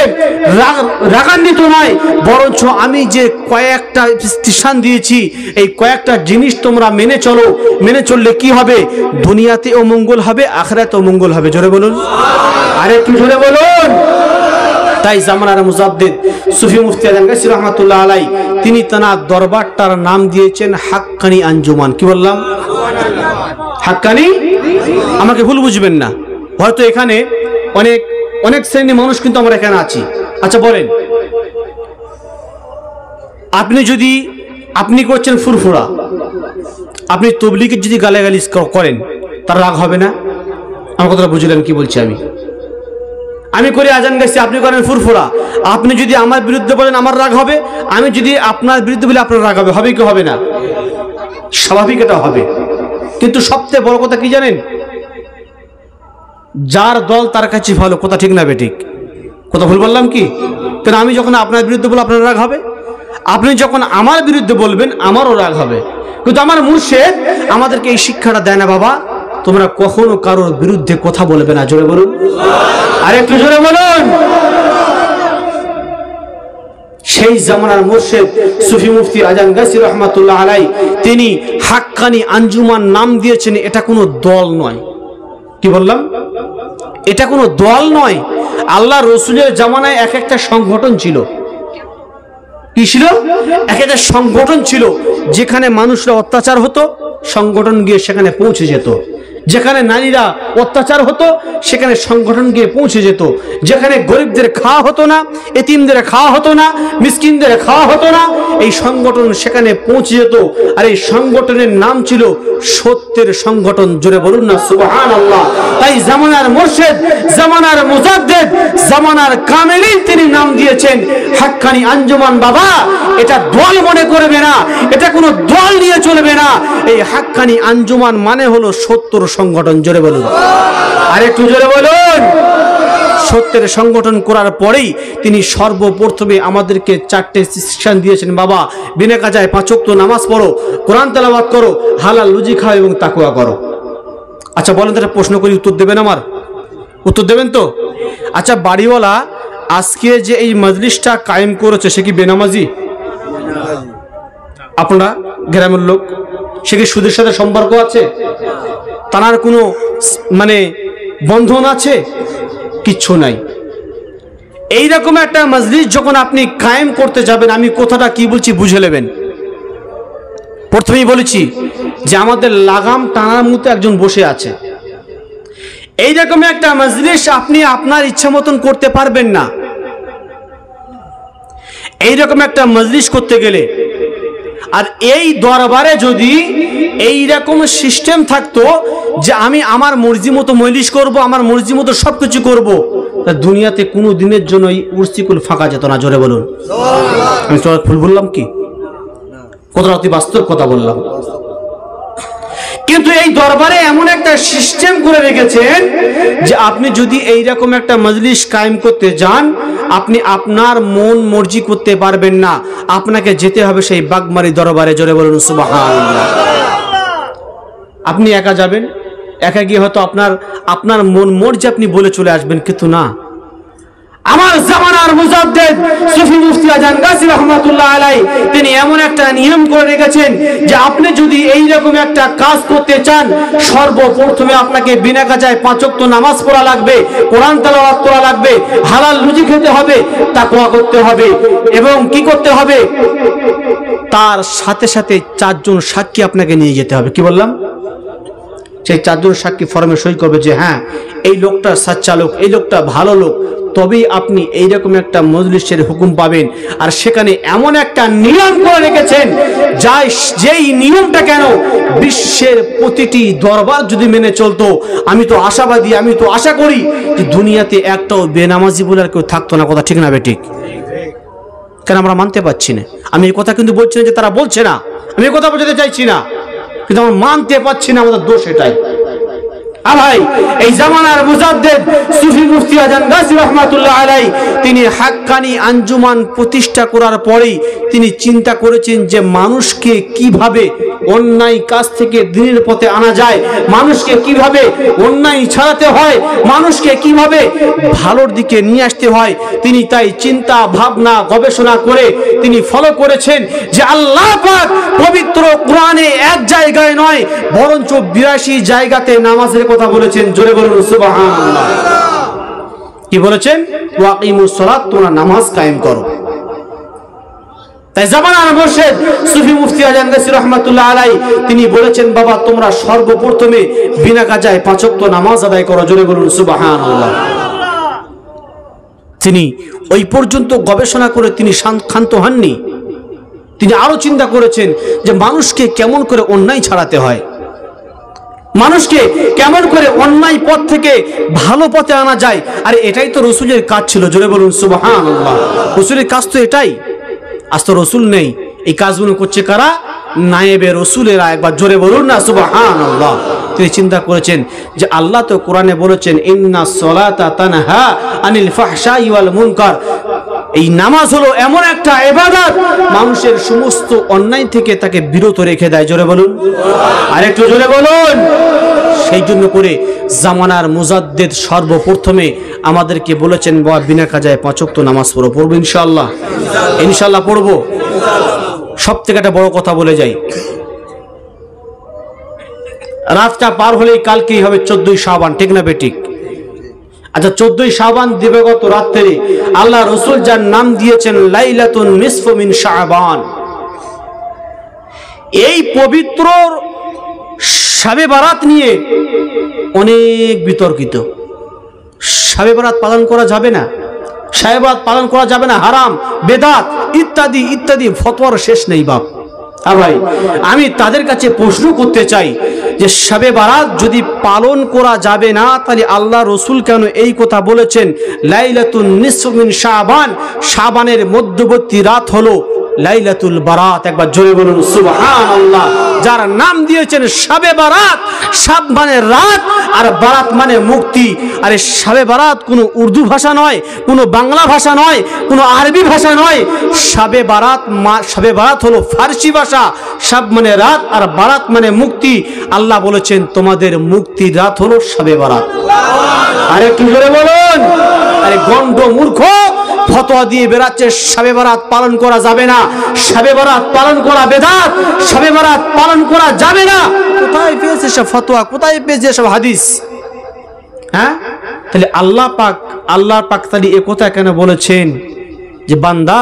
রাগান্বিত নয়, বরঞ্চ আমি যে কয়েকটা স্টেশন দিয়েছি, এই কয়েকটা জিনিস তোমরা মেনে চলো। মেনে চললে কি হবে? দুনিয়াতেও মঙ্গল হবে, আখিরাতেও মঙ্গল হবে। জোরে বলুন, আর একটু জোরে বলুন। তাই জামানার মুজাদ্দিদ সুফি মুফতি আজান গাছি রহমাতুল্লাহ আলাই, তিনি তার দরবারটার নাম দিয়েছেন হাক্কানি আঞ্জুমান। কি বললাম? হাক্কানি। আমাকে ভুল বুঝবেন না, হয়তো এখানে অনেক অনেক শ্রেণীর মানুষ কিন্তু আমরা এখানে আছি। আচ্ছা বলেন, আপনি করছেন ফুরফুরা, আপনি তবলিগের যদি গালাগালি করেন, তার রাগ হবে না? আমার কথাটা বুঝলেন কি বলছি? আমি করি আজান গাইছি, আপনি করেন ফুরফুরা, আপনি যদি আমার বিরুদ্ধে বলেন আমার রাগ হবে, আমি যদি আপনার বিরুদ্ধে বলি আপনার রাগ হবে। হবে কি হবে না? স্বাভাবিক এটা হবে। কিন্তু সবচেয়ে বড় কথা কি জানেন? যার দল তার কাছে ভালো। কথা ঠিক না বেঠিক? কথা ভুল বললাম কি? কেন আমি যখন আপনার বিরুদ্ধে বলবো আপনার রাগ হবে, আপনি যখন আমার বিরুদ্ধে বলবেন আমারও রাগ হবে। কিন্তু আমার মুর্শিদ আমাদেরকে এই শিক্ষাটা দেয় না, বাবা তোমরা কখনো কারোর বিরুদ্ধে কথা বলবে না। জোরে বলুন, আর একটু জোরে বলুন। সেই জামানার মুর্শিদ সুফি মুফতি আজান গাছি রহমাতুল্লাহ আলাই, তিনি হাক্কানি আঞ্জুমান নাম দিয়েছেন। এটা কোনো দল নয়। কি বললাম? এটা কোনো দল নয়। আল্লাহ রসুলের জামানায় এক একটা সংগঠন ছিল। কি ছিল? এক একটা সংগঠন ছিল, যেখানে মানুষরা অত্যাচার হতো, সংগঠন গিয়ে সেখানে পৌঁছে যেত। যেখানে নারীরা অত্যাচার হতো সেখানে সংগঠন গিয়ে পৌঁছে যেত, যেখানে গরিবদের খাওয়া হতো না, এতিমদের খাওয়া হতো না, মিসকিনদের খাওয়া হতো না, এই সংগঠন সেখানে পৌঁছে যেত। আর এই সংগঠনের নাম ছিল সত্যের সংগঠন। জোরে বলুন না সুবহানাল্লাহ। তাই জামানার মুর্শিদ, জামানার মুজাদ্দিদ, জামানার কামেলিন তিনি নাম দিয়েছেন হাক্কানি আঞ্জুমান। বাবা, এটা দল মনে করবে না, এটা কোনো দল নিয়ে চলবে না। এই হাক্কানি আঞ্জুমান মানে হলো সত্যের সংগঠন। জোরে বলুন, আর একটু জোরে বলুন। সত্যের সংগঠন করার পরেই তিনি সর্বপ্রথমে আমাদেরকে 4টে শিক্ষা দিয়েছেন। বাবা, বিনা কাজায় 5 ওয়াক্ত নামাজ পড়ো, কোরআন তেলাওয়াত করো, হালাল রুজি খাও এবং তাকওয়া করো। আচ্ছা বলেন তো, একটা প্রশ্ন করি, উত্তর দেবেন? আমার উত্তর দেবেন তো? আচ্ছা, বাড়িওয়ালা আজকে যে এই মজলিসটা কায়েম করেছে সে কি বেনামাজি? আপনারা গ্রামের লোক, সে কি সুদের সাথে সম্পর্ক আছে? তার কোনো মানে বন্ধন আছে? কিচ্ছু নাই। এইরকম একটা মজলিস যখন আপনি কায়েম করতে যাবেন, আমি কথাটা কি বলছি বুঝে নেবেন। প্রথমেই বলেছি যে আমাদের লাগাম টানার মতো একজন বসে আছে। এইরকম একটা মজলিস আপনি আপনার ইচ্ছা মতন করতে পারবেন না। এইরকম একটা মজলিস করতে গেলে, আর এই দরবারে যদি এইরকম সিস্টেম থাকতো যে আমি আমার মর্জি মতো মজলিস করব, আমার মর্জি মতো সবকিছু করব, তা দুনিয়াতে কোনো দিনের জন্য এই উর্সিকুল ফাঁকা যেত না। জোরে বলুন। আমি ফুল বললাম কি? কতটা অতি বাস্তব কথা বললাম। কিন্তু এই দরবারে এমন একটা সিস্টেম করে রেখেছেন যে আপনি যদি এইরকম একটা মজলিস কায়েম করতে যান, আপনি আপনার মন মর্জি করতে পারবেন না, আপনাকে যেতে হবে সেই বাগমারি দরবারে। জোরে বলুন সুবহানাল্লাহ। আপনি একা যাবেন, একা গিয়ে হয়তো আপনার মন মর্জি আপনি বলে চলে আসবেন, কিন্তু না, আমার জামানার মুজাদ্দিদ সুফি মুফতি আজান গাজী রাহমাতুল্লাহ আলাইহি তিনি এমন একটা নিয়ম করে রেখেছেন যে আপনি যদি এই রকম একটা কাজ করতে চান, সর্বপ্রথমে আপনাকে বিনা কাজায় 5 ওয়াক্ত নামাজ পড়া লাগবে, কোরআন তেলাওয়াত করা লাগবে, হালাল রুজি খেতে হবে, তাকওয়া করতে হবে, এবং কি করতে হবে, তার সাথে সাথে 4 জন সাক্ষী আপনাকে নিয়ে যেতে হবে। কি বললাম? সেই 4 জন সাক্ষী ফর্মে সই করবে যে হ্যাঁ এই লোকটা সচ্চা লোক, এই লোকটা ভালো লোক, তবেই আপনি এইরকম একটা মজলিসের হুকুম পাবেন। আর সেখানে এমন একটা নিয়ম করে রেখেছেন, যেই নিয়মটা কেন বিশ্বের প্রতিটি দরবার যদি মেনে চলতো, আমি তো আশাবাদী, আমি তো আশা করি যে দুনিয়াতে একটাও বেনামাজি বলে আর কেউ থাকতো না। কথা ঠিক না বেঠিক? কেন আমরা মানতে পারছি না? আমি এই কথা কিন্তু বলছি না যে তারা বলছে না, আমি এই কথা বোঝাতে চাইছি না, কিন্তু আমরা মানতে পারছি না, আমাদের দোষ এটাই। ভাই, এই জামানার মুজাদ্দিদ সুফি মুফতি আজান গাজী রাহমাতুল্লাহ আলাইহি তিনি হাক্কানি আঞ্জুমান প্রতিষ্ঠা করার পরেই তিনি চিন্তা করেছেন যে মানুষকে কিভাবে অন্যায় কাজ থেকে দ্বীনের পথে আনা যায়, মানুষকে কিভাবে অন্যায় ছাড়াতে হয়, মানুষকে কিভাবে ভালোর দিকে নিয়ে আসতে হয়। তিনি তাই চিন্তা ভাবনা গবেষণা করে তিনি ফলো করেছেন যে আল্লাহ পাক পবিত্র কোরআনে এক জায়গায় নয় বরঞ্চ 82 জায়গাতে নামাজের কথা বলেছেন। জোরে বলুন সুবহানাল্লাহ। কি বলেছেন? ওয়াকিমুস সালাত, তোমরা নামাজ কায়েম করো। তাই জামানার মুর্শিদ সুফি মুফতি আজান গাজী রাহমাতুল্লাহ আলাইহি তিনি বলেছেন, বাবা তোমরা সর্বপ্রথমে বিনা কাজায় 5 ওয়াক্ত নামাজ আদায় করো। জোরে বলুন সুবহানাল্লাহ। তিনি ওই পর্যন্ত গবেষণা করে তিনি ক্ষান্ত হননি। তিনি আরো চিন্তা করেছেন যে মানুষকে কেমন করে অন্যায় ছাড়াতে হয়, মানুষকে কেমন করে অন্যায় পথ থেকে ভালো পথে আনা যায়। আর এটাই তো রসুলের কাজ ছিল। জোরে বলুন সুবহানাল্লাহ। রসুলের কাজ তো এটাই। আজ তো রসুল নেই, এই কাজগুলো করছে কারা? নায়েবে রসুলেরা। একবার জোরে বলুন না সুবহানাল্লাহ। তিনি চিন্তা করেছেন যে আল্লাহ তো কোরআনে বলেছেন ইন্নাস সালাতা তানহা আনিল ফাহশাই ওয়াল মুনকার। এই নামাজ হলো এমন একটা ইবাদত মানুষের সমস্ত অন্যায় থেকে তাকে বিরত রেখে দেয়। জোরে বলুন, আর একটু জোরে বলুন। সেই জন্য করে জামানার মুজাদ্দিদ সর্বপ্রথমে আমাদেরকে বলেছেন, বাবা বিনা কাজায় 5 ওয়াক্ত নামাজ পড়ো। পড়বো ইনশাআল্লাহ? ইনশাআল্লাহ পড়বো। সব থেকে একটা বড় কথা বলে যাই, রাতটা পার হলেই কালকেই হবে 14ই শাবান, ঠিক না বেঠিক? আচ্ছা 14ই শাবান দিবাগত রাত্রে আল্লাহ রাসূল যার নাম দিয়েছেন লাইলাতুন নিসফু মিন শাবান, এই পবিত্র শবে বারাত নিয়ে অনেক বিতর্কিত। শবে বরাত পালন করা যাবে না, শবে বরাত পালন করা যাবে না, হারাম, বেদাত ইত্যাদি ইত্যাদি ফতোয়ার শেষ নেই বাপ। ভাই আমি তাদের কাছে প্রশ্ন করতে চাই যে শবে বারাত যদি পালন করা যাবে না তাহলে আল্লাহ রসুল কেন এই কথা বলেছেন লাইলাতুন নিসফু মিন শাবান, শাবানের মধ্যবর্তী রাত হলো লাইলাতুল বারাত। একবার জোরে বলুন সুবহানাল্লাহ। যার নাম দিয়েছেন শবে বারাত, শাব মানে রাত আর বারাত মানে মুক্তি। আরে শবে বারাত কোনো উর্দু ভাষা নয়, কোনো বাংলা ভাষা নয়, কোনো আরবি ভাষা নয়। শবে বারাত হলো ফার্সি ভাষা। শাব মানে রাত আর বারাত মানে মুক্তি। আল্লাহ বলেছেন তোমাদের মুক্তির রাত হলো শবে বারাত। আরে কি করে বলুন? আরে গন্ড মূর্খ ফতোয়া দিয়ে বেরাচ্ছে শবে বারাত পালন করা যাবে না, শবে বারাত পালন করা বেদাত, শবে বারাত পালন করা যাবে না। কোথায় পেয়েছে সব ফতোয়া, কোথায় পেয়েছে সব হাদিস? হ্যাঁ, তাহলে আল্লাহ পাক তাহলে এ কথা কেন বলেছেন যে বান্দা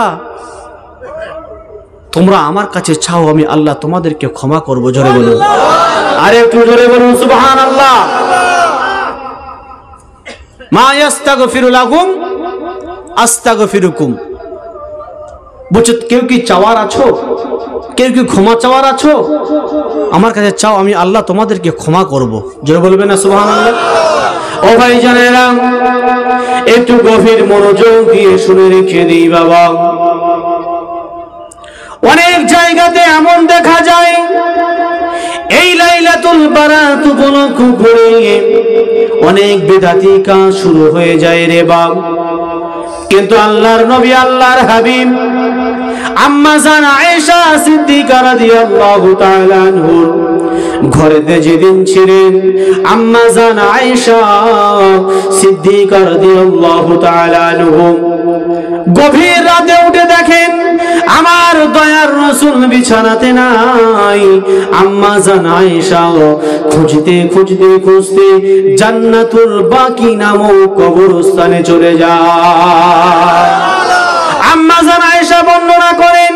তোমরা আমার কাছে চাও, আমি আল্লাহ তোমাদেরকে ক্ষমা করব। জোরে বলুন, আরে একটু জোরে বলুন সুবহানাল্লাহ। মা ইয়াস্তাগফিরু লাকুম আস্তাগফিরুকুম। বলছে কেউ কি চাওয়ার আছো, কেউ কি ক্ষমা চাওয়ার আছো? আমার কাছে চাও, আমি আল্লাহ তোমাদেরকে ক্ষমা করব। জোরে বলবেন না সুবহানাল্লাহ? ও ভাই জানেরা, একটু গভীর মনোযোগ দিয়ে শুনে রেখে দিই বাবা। অনেক জায়গাতে এমন দেখা যায় এই লাইলাতুল বারাত উপলক্ষ করে অনেক বিদআতি কাজ শুরু হয়ে যায় রে বাপ। কিন্তু আল্লাহর নবী, আল্লাহর হাবিব আম্মা জান আয়েশা সিদ্দিকা রাদিয়াল্লাহু তাআলা আনহা ঘরেতে যেদিন ছিলেন, আম্মা জান আয়েশা সিদ্দিকা রাদিয়াল্লাহু তাআলা আনহা গভীর রাতে উঠে দেখেন আমার দয়ার রাসূল বিছানাতে নাই। আম্মা জান আয়েশা খুঁজতে খুঁজতে খুঁজতে জান্নাতুল বাকি নামক কবরস্থানে চলে যায়। আম্মা জান আয়েশা বর্ণনা করেন,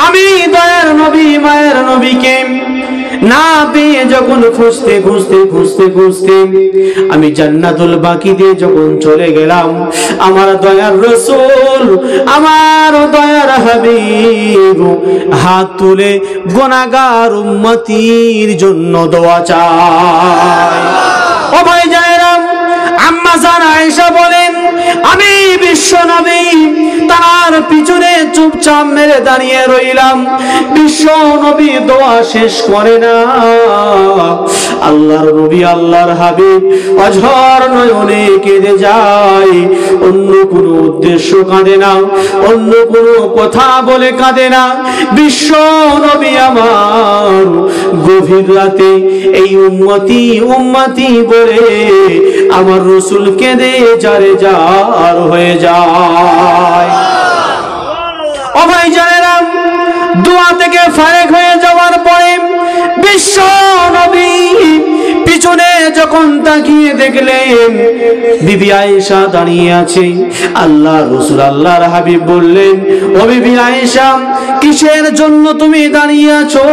আমি দয়ার নবী মায়ের নবীকে না পেয়ে যখন খুঁজতে খুঁজতে খুঁজতে খুঁজতে আমি জান্নাতুল বাকিতে যখন চলে গেলাম, আমার দয়ার রাসূল, আমার দয়ার হাবিব হাত তুলে গুনাহগার উম্মতির জন্য দোয়া চায়। ও ভাই জানেরা, আম্মা জান আয়েশা বলেন আমি বিশ্ব নবী তার পিছনে চুপচাপ মেরে দাঁড়িয়ে রইলাম। বিশ্ব নবী দোয়া শেষ করে না, আল্লাহর নবী, আল্লাহর হাবিব অঝর নয়নে কেঁদে যায়। অন্য কোনো উদ্দেশ্য কাঁদে না, অন্য কোনো কথা বলে কাঁদে না। বিশ্ব নবী আমার গভীর রাতে এই উম্মতি উম্মতি বলে আমার রাসূল কেঁদে যারে যার হয়ে যায়। ও ভাই জানেরা, দোয়া থেকে ফারেক হয়ে যাওয়ার পরে বিশ্ব নবী পিছনে যখন তাকিয়ে দেখলেন বিবি আয়েশা দাঁড়িয়ে আছে। আল্লাহ রাসূল, আল্লাহর হাবিব বললেন, ও বিবি আয়েশা, কিসের জন্য তুমি দাঁড়িয়ে আছো?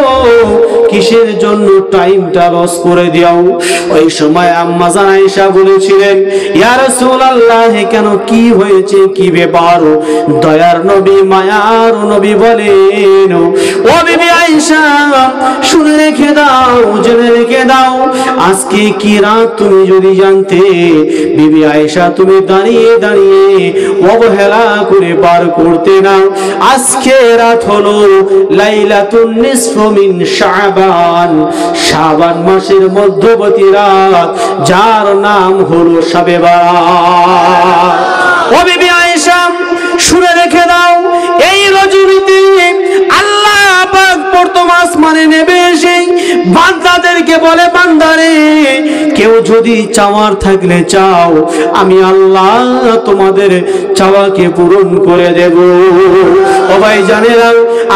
কিসের জন্য টাইমটা লস করে দাও? ওই সময় আম্মা জান আয়েশা বলেছিলেন, ইয়া রাসূলুল্লাহ, কেন, কি হয়েছে, কি ব্যাপার? দয়ার নবী, মায়ার নবী বলেন, ও বিবি আয়েশা, শুনে রেখে দাও, জেনে রেখে দাও, আজকে কি রাত তুমি যদি জানতে বিবি আয়েশা তুমি দাঁড়িয়ে দাঁড়িয়ে অবহেলা করে পার করতে না। আজকে রাত হলো লাইলাতুন নিসফু মিন শাবান, শাবান মাসের মধ্যবর্তী রাত, যার নাম হলো শবে বারাত। ও বিবি আয়েশা, শুনে রেখে দাও, এই রজনীতে আল্লাহ পাক প্রথম আসমানে নেমে এসে বান্দাদেরকে বলে, বান্দারে, কেউ যদি চাওয়ার থাকলে চাও, আমি আল্লাহ তোমাদের চাওয়াকে পূরণ করে দেব। ও ভাই জানেরা,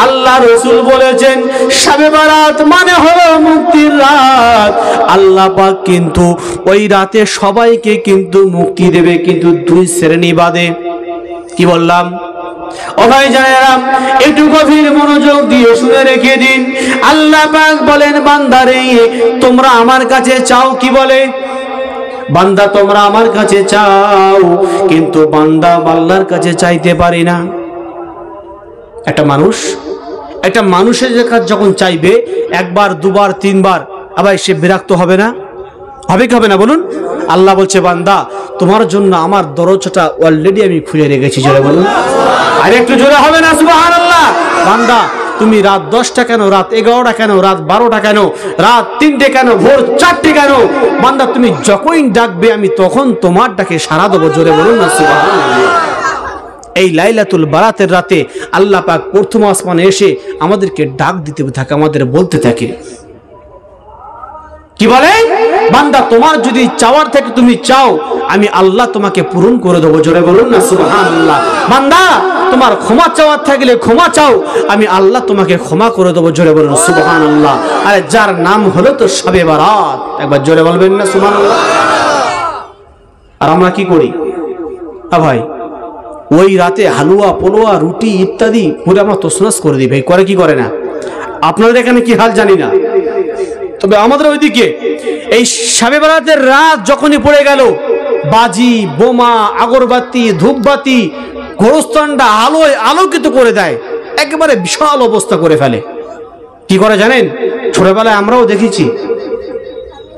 আল্লাহ রাসূল বলেছেন শবে বারাত মানে হলো মুক্তির রাত। আল্লাহ পাক কিন্তু ওই রাতে সবাইকে কিন্তু মুক্তি দেবে, কিন্তু দুই শ্রেণী বাদে। কি বললাম? ও ভাই জানেরা, একটু গভীর মনোযোগ দিয়ে শুনে রেখে দিন। আল্লাহ পাক বলেন, বান্দারে তোমরা আমার কাছে চাও, কি বলে? বান্দা তোমরা আমার কাছে চাও, কিন্তু বান্দা আল্লাহর কাছে চাইতে পারি না। একটা মানুষের কাছে যখন চাইবে একবার, দুবার, তিনবার, আবার সে বিরক্ত হবে না? হবে কি হবে না বলুন? আল্লাহ বলছে, বান্দা তোমার জন্য আমার দরজাটা অলরেডি আমি খুলে রেখেছি। জোরে বলুন, আর একটু জোরে হবে না? সুবহানাল্লাহ। বান্দা তুমি রাত 10টা কেন, রাত 11টা কেন, রাত 12টা কেন, রাত 3টে কেন, ভোর 4টে কেন, বান্দা তুমি যখনই ডাকবে আমি তখন তোমার ডাকে সাড়া দেবো। জোরে বলুন না সুবহানাল্লাহ। এই লাইলাতুল বারাতের রাতে আল্লাহ পাক প্রথম আসমানে এসে আমাদেরকে ডাক দিতে থাকে, আমাদের বলতে থাকে, কি বলে? বান্দা তোমার যদি চাওয়ার থেকে তুমি চাও, আমি আল্লাহ তোমাকে পূরণ করে দেবো। জোরে বলুন না সুবহানাল্লাহ। বান্দা তোমার ক্ষমা চাওয়ার থাকলে ক্ষমা চাও, আমি আল্লাহ তোমাকে ক্ষমা করে দেবো। জোরে বলুন সুবহানাল্লাহ। আরে যার নাম হলো তো শবে বারাত, একবার জোরে বলবেন না সুবহানাল্লাহ। আর আমরা কি করি ভাই? ওই রাতে হালুয়া, পোলোয়া, রুটি ইত্যাদি পুরো আমরা তছনছ করে দিই ভাই। করে কি করে না? আপনাদের এখানে কি হাল জানি না, তবে আমাদের ওইদিকে এই শবে বারাতের রাত যখনই পড়ে গেল, বাজি, বোমা, আগরবাতি, ধূপবাতি, গোরস্থানটা আলোয় আলোকিত করে দেয়, একেবারে বিশাল অবস্থা করে ফেলে। কি করে জানেন? ছোটবেলায় আমরাও দেখেছি,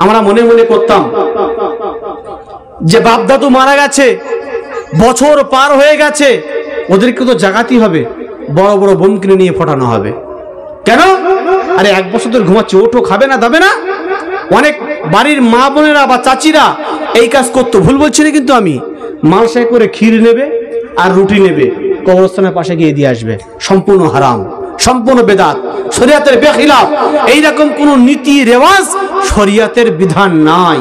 আমরা মনে মনে করতাম যে বাপ দাদু মারা গেছে, বছর পার হয়ে গেছে, ওদেরকে তো জাগাতেই হবে, বড় বড় বোম কিনে নিয়ে ফোটানো হবে। কেন? আরে 1 বছর ধরে ঘুমাচ্ছে, ওঠো, খাবে না, দাবে না? অনেক বাড়ির মা বোনেরা বা চাচিরা এই কাজ করতো, ভুল বলছি না কিন্তু আমি। মালসায় করে ক্ষীর নেবে আর রুটি নেবে, কবরস্থানের পাশে গিয়ে দিয়ে আসবে। সম্পূর্ণ হারাম, সম্পূর্ণ বেদাত, শরীয়তের বেখিলাফ। এইরকম কোন নীতি রেওয়াজ শরীয়তের বিধান নাই।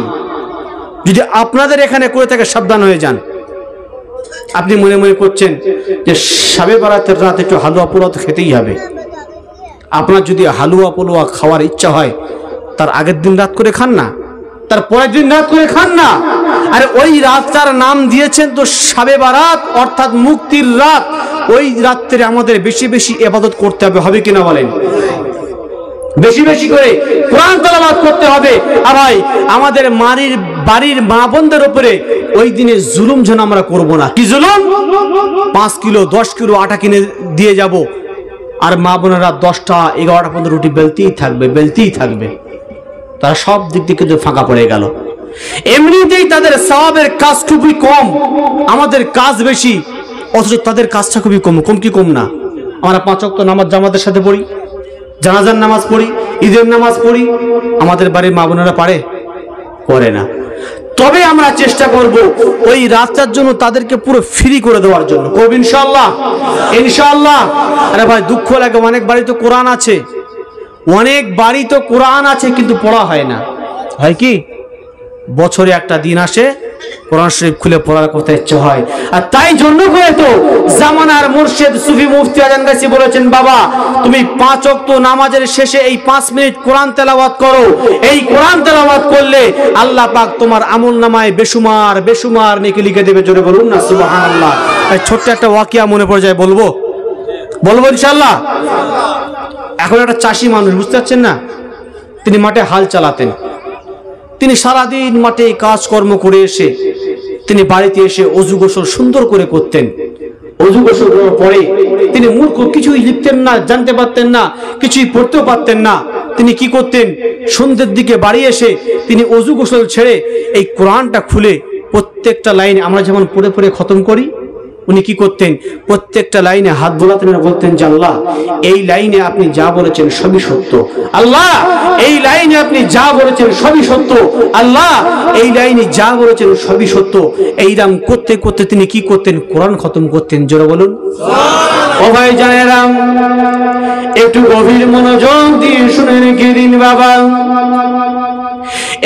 যদি আপনাদের এখানে করে থাকে সাবধান হয়ে যান। আপনি মনে মনে করছেন যে শবে বারাতের রাত একটু হালুয়া পোলাও তো খেতেই হবে। আপনার যদি হালুয়া পোলোয়া খাওয়ার ইচ্ছা হয়, তার আগের দিন রাত করে খান না, তার পরের দিন রাত করে খান না। আরে ওই রাতটার নাম দিয়েছেন তো শবে বারাত, অর্থাৎ মুক্তির রাত। ওই রাত্রে আমাদের বেশি বেশি ইবাদত করতে হবে, হবে কিনা বলেন? বেশি বেশি করে কোরআন তেলাওয়াত করতে হবে। আর ভাই আমাদের বাড়ির মা বোনদের উপরে ওই দিনে জুলুম যেন আমরা করব না। কি জুলুম? 5 কিলো 10 কিলো আটা কিনে দিয়ে যাব, আর মা বোনেরা 10টা 11টা পর্যন্ত রুটি বেলতেই থাকবে। তারা সব দিক থেকে ফাঁকা পড়ে গেল। এমনিতেই তাদের সওয়াবের কাজ খুবই কম, আমাদের কাজ বেশি, অথচ তাদের কাজটা খুবই কম। কি কম না? আমরা 5 ওয়াক্ত নামাজ জামাতের সাথে পড়ি, জানাজার নামাজ পড়ি, ঈদের নামাজ পড়ি, আমাদের বাড়ির মা বোনেরা পড়ে না। তবে আমরা চেষ্টা করব ওই রাতটার জন্য তাদেরকে পুরো ফ্রি করে দেওয়ার জন্য। করব ইনশাআল্লাহ, ইনশাআল্লাহ। আরে ভাই দুঃখ লাগে, অনেক বাড়ি তো কোরআন আছে, কিন্তু পড়া হয় না। হয় কি? বছরে একটা দিন আসে, কোরআন শরীফ খুলে পড়ার কথা ইচ্ছা হয়। আর তাই জন্য করে তো জামানার মুর্শিদ সুফি মুফতি আজান গাছি বলেছেন, বাবা তুমি 5 ওয়াক্ত নামাজের শেষে এই 5 মিনিট কোরআন তেলাওয়াত করো। এই কোরআন তেলাওয়াত করলে আল্লাহ পাক তোমার আমলনামায় বেশুমার নেকি লিখে দেবে। জোরে বলুন না সুবহানাল্লাহ। এই ছোট্ট একটা ওয়াকিয়া মনে পড়ে যায়, বলবো ইনশাআল্লাহ। এখন একটা চাষি মানুষ, বুঝতে পারছেন না, তিনি মাঠে হাল চালাতেন। তিনি সারাদিন মাঠে কাজকর্ম করে এসে তিনি বাড়িতে এসে অজু গোসল সুন্দর করে করতেন। অজু গোসল করার পরে তিনি মূর্খ, কিছুই লিখতেন না, জানতে পারতেন না, কিছুই পড়তেও পারতেন না। তিনি কি করতেন? সন্ধ্যের দিকে বাড়ি এসে তিনি অজু গোসল ছেড়ে এই কোরআনটা খুলে প্রত্যেকটা লাইনে আমরা যেমন পড়ে পড়ে খতম করি, উনি কি করতেন? প্রত্যেকটা লাইনে হাত বোলাতেন, বলতেন যে আল্লাহ এই লাইনে আপনি যা বলেছেন সবই সত্য, আল্লাহ এই লাইনে আপনি যা বলেছেন সবই সত্য, আল্লাহ এই লাইনে যা বলেছেন সবই সত্য। এইরাম করতে করতে তিনি কি করতেন? কোরআন খতম করতেন। জোরে বলুন ও ভাই জানেরা, একটু গভীর মনোযোগ দিয়ে শুনে রেখে দিন বাবা।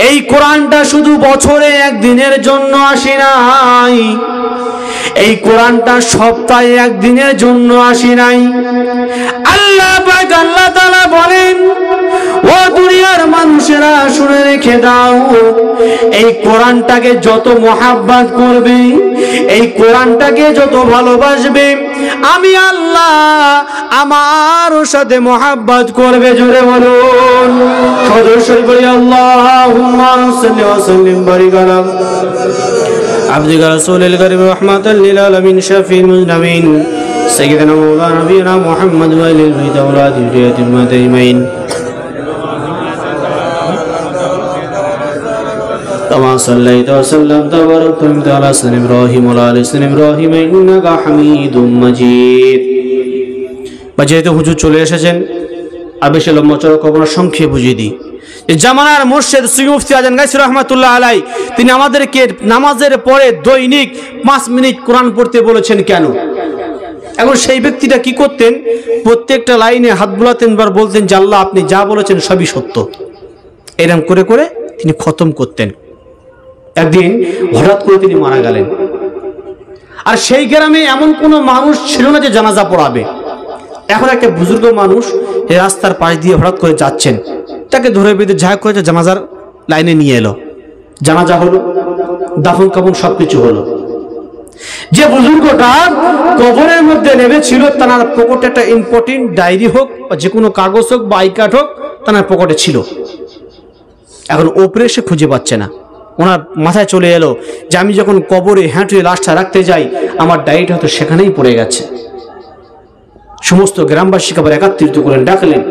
এই কোরআনটা শুধু বছরে একদিনের জন্য আসে নাই, এই কোরআনটা সপ্তাহে একদিনের জন্য আসে নাই। আল্লাহ পাক আল্লাহ তাআলা বলেন, ও দুনিয়ার মানুষেরা শুনে রেখে দাও, এই কোরআনটাকে যত মহাব্বত করবে, এই কোরআনটাকে যত ভালোবাসবে, আমি আল্লাহ আমার সাথে মোহাব্বত করবে। জোরে বলুন সদস্য বলি আল্লাহুম্মা সাল্লি ওয়া সাল্লিম বারিক আলা আবদিকা রাসূলিল কারীম রাহমাতাল লিল আলামিন শাফিউল মুজনামিন সাইয়্যিদিনা মাওলানা নবিয়িনা মুহাম্মদ ওয়া আলিহি ওয়া সাহবিহি আজমাইন كما صليت وسلمت وباركت على سيدنا إبراهيم وعلى آل سيدنا إبراهيم إنك حميد مجيد। যেহেতু হুজুর চলে এসেছেন আর বেশি লম্বা চড়া করব না, সংক্ষেপে বুঝিয়ে দিই। জামানার মুর্শিদ সৈয়দ মুফতি আজান গাইসি রহমাতুল্লাহ আলাই তিনি আমাদেরকে নামাজের পরে দৈনিক 5 মিনিট কোরআন পড়তে বলেছেন কেন? এখন সেই ব্যক্তিটা কি করতেন? প্রত্যেকটা লাইনে হাত বুলাতেন, বার বলতেন যে আল্লাহ আপনি যা বলেছেন সবই সত্য। এরকম করে করে তিনি খতম করতেন। একদিন হঠাৎ করে তিনি মারা গেলেন। আর সেই গ্রামে এমন কোনো মানুষ ছিল না যে জানাজা পড়াবে। এখন একটা বুজুর্গ মানুষ এই রাস্তার পাশ দিয়ে হঠাৎ করে যাচ্ছেন, তাকে ধরে বেঁধে যা করেছে জানাজার লাইনে নিয়ে এলো। জানাজা হলো, দাফন কাফন সবকিছু হলো। যে বুজুর্গটা কবরের মধ্যে নেমেছিল তার পকেটে একটা ইম্পর্টেন্ট ডায়েরি হোক বা যে কোনো কাগজ হোক বা আই কার্ড হোক তার পকেটে ছিল। এখন ওপরে সে খুঁজে পাচ্ছে না। ওনার মাথায় চলে এলো যে আমি যখন কবরে হাঁটুয়ে লাশটা রাখতে যাই আমার ডায়েরিটা হয়তো সেখানেই পড়ে গেছে। সমস্ত গ্রামবাসীকে আবার একত্রিত করে ডাকলেন,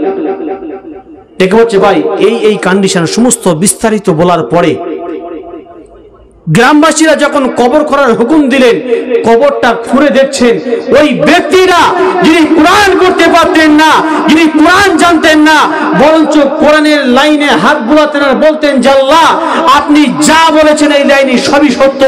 ডেকে বলছে ভাই এই কন্ডিশন সমস্ত বিস্তারিত বলার পরে গ্রামবাসীরা যখন কবর করার হুকুম দিলেন, কবরটা খুঁড়ে দেখছেন ওই ব্যক্তিরা যিনি কোরআন করতে পারতেন না, যিনি কোরআন জানতেন না, বরঞ্চ কোরআনের লাইনে হাত বুলাতেন আর বলতেন যে আল্লাহ আপনি যা বলেছেন এই লাইনে সবই সত্য,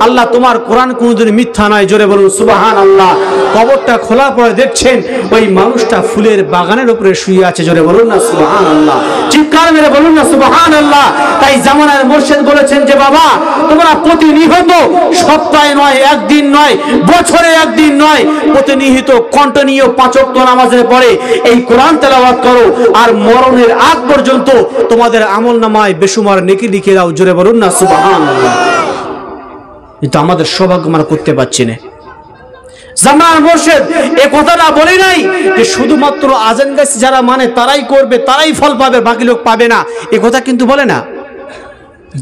আল্লাহ তোমার কোরআন কোনোদিন মিথ্যা নয়। জোরে বলুন সুবহানাল্লাহ। কবরটা খোলার পরে দেখছেন ওই মানুষটা ফুলের বাগানের উপরে শুয়ে আছে। জোরে বলুন না সুবহানাল্লাহ, চিৎকার মেরে বলুন না সুবহানাল্লাহ। তাই জামানার মুর্শিদ বলেছেন যে বাবা তোমরা প্রতিনিয়ত সপ্তাহে নয়, একদিন নয়, বছরে একদিন নয়, প্রতিনিয়ত কন্টিনিউ 5 ওয়াক্ত নামাজের পরে এই কোরআন তেলাওয়াত করো আর মরণের আগ পর্যন্ত তোমাদের আমলনামায় বেশুমার নেকি লিখে দাও। জোরে বলুন না সুবহানাল্লাহ। কিন্তু আমাদের সৌভাগ্য আমরা করতে পারছি না। জামানার মুর্শিদ এই কথাটা বলে নাই যে শুধুমাত্র আজান গাইসি যারা মানে তারাই করবে, তারাই ফল পাবে, বাকি লোক পাবে না, এই কথা কিন্তু বলে না।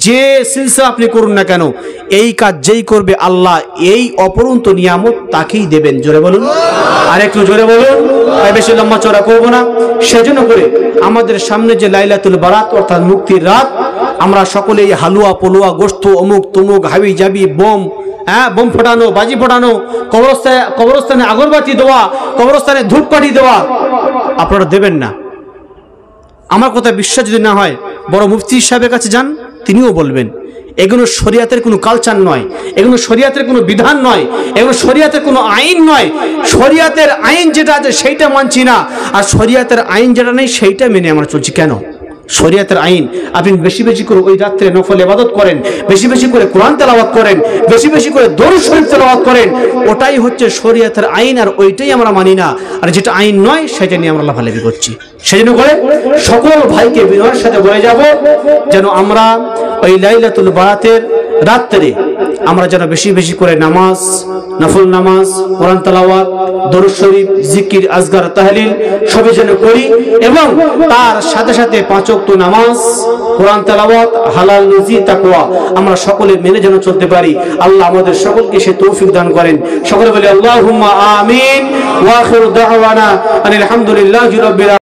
যে সিলসিলা আপনি করুন না কেন, এই কাজ যেই করবে আল্লাহ এই অপরন্ত নিয়ামত তাকেই দেবেন। জোরে বলুন, আর একটু জোরে বলুন। বেশি লম্বা চড়া করবো না। সেজন্য করে আমাদের সামনে যে লাইলাতুল বারাত অর্থাৎ মুক্তির রাত, আমরা সকলেই হালুয়া পোলুয়া গোশত অমুক তমুক হাবি জাবি বোম বোম ফোটানো, বাজি ফোটানো, কবরস্থানে আগরবাতি দেওয়া, কবরস্থানে ধূপকাঠি দেওয়া আপনারা দেবেন না। আমার কথা বিশ্বাস যদি না হয় বড় মুফতি সাহেবের কাছে যান, তিনিও বলবেন এগুলো শরিয়াতের কোনো কালচার নয়, এগুলো শরিয়াতের কোনো বিধান নয়, এগুলো শরিয়াতের কোনো আইন নয়। শরিয়াতের আইন যেটা আছে সেইটা মানছি না, আর শরিয়াতের আইন যেটা নেই সেইটা মেনে আমরা চলছি। কেন? শরিয়াতের আইন আপনি বেশি বেশি করে ওই রাত্রে নফল ইবাদত করেন, বেশি বেশি করে কোরআন তেলাওয়াত করেন, বেশি বেশি করে দরুদ শরীফ তেলাওয়াত করেন, ওটাই হচ্ছে শরিয়াতের আইন, আর ওইটাই আমরা মানি না। আর যেটা আইন নয় সেটা নিয়ে আমরা লাফালাফি করছি। সেজন্য করে সকল ভাইকে বিনয়ের সাথে বলে যাব যেন আমরা ওই লাইলাতুল বারাতের রাত্রে আমরা যেন বেশি বেশি করে নামাজ, নফল নামাজ, কোরআন তেলাওয়াত, দরুদ শরীফ, জিকির, আজকার, তাহলিল সবই যেন করি, এবং তার সাথে সাথে 5 ওয়াক্ত নামাজ, কোরআন তেলাওয়াত, হালাল রুজি, তাকওয়া আমরা সকলে মেনে যেন চলতে পারি। আল্লাহ আমাদের সকলকে সে তৌফিক দান করেন। সকলে বলি আল্লাহুম্মা আমিন ওয়া আখিরু দাওয়ানা আলহামদুলিল্লাহি রাব্বিল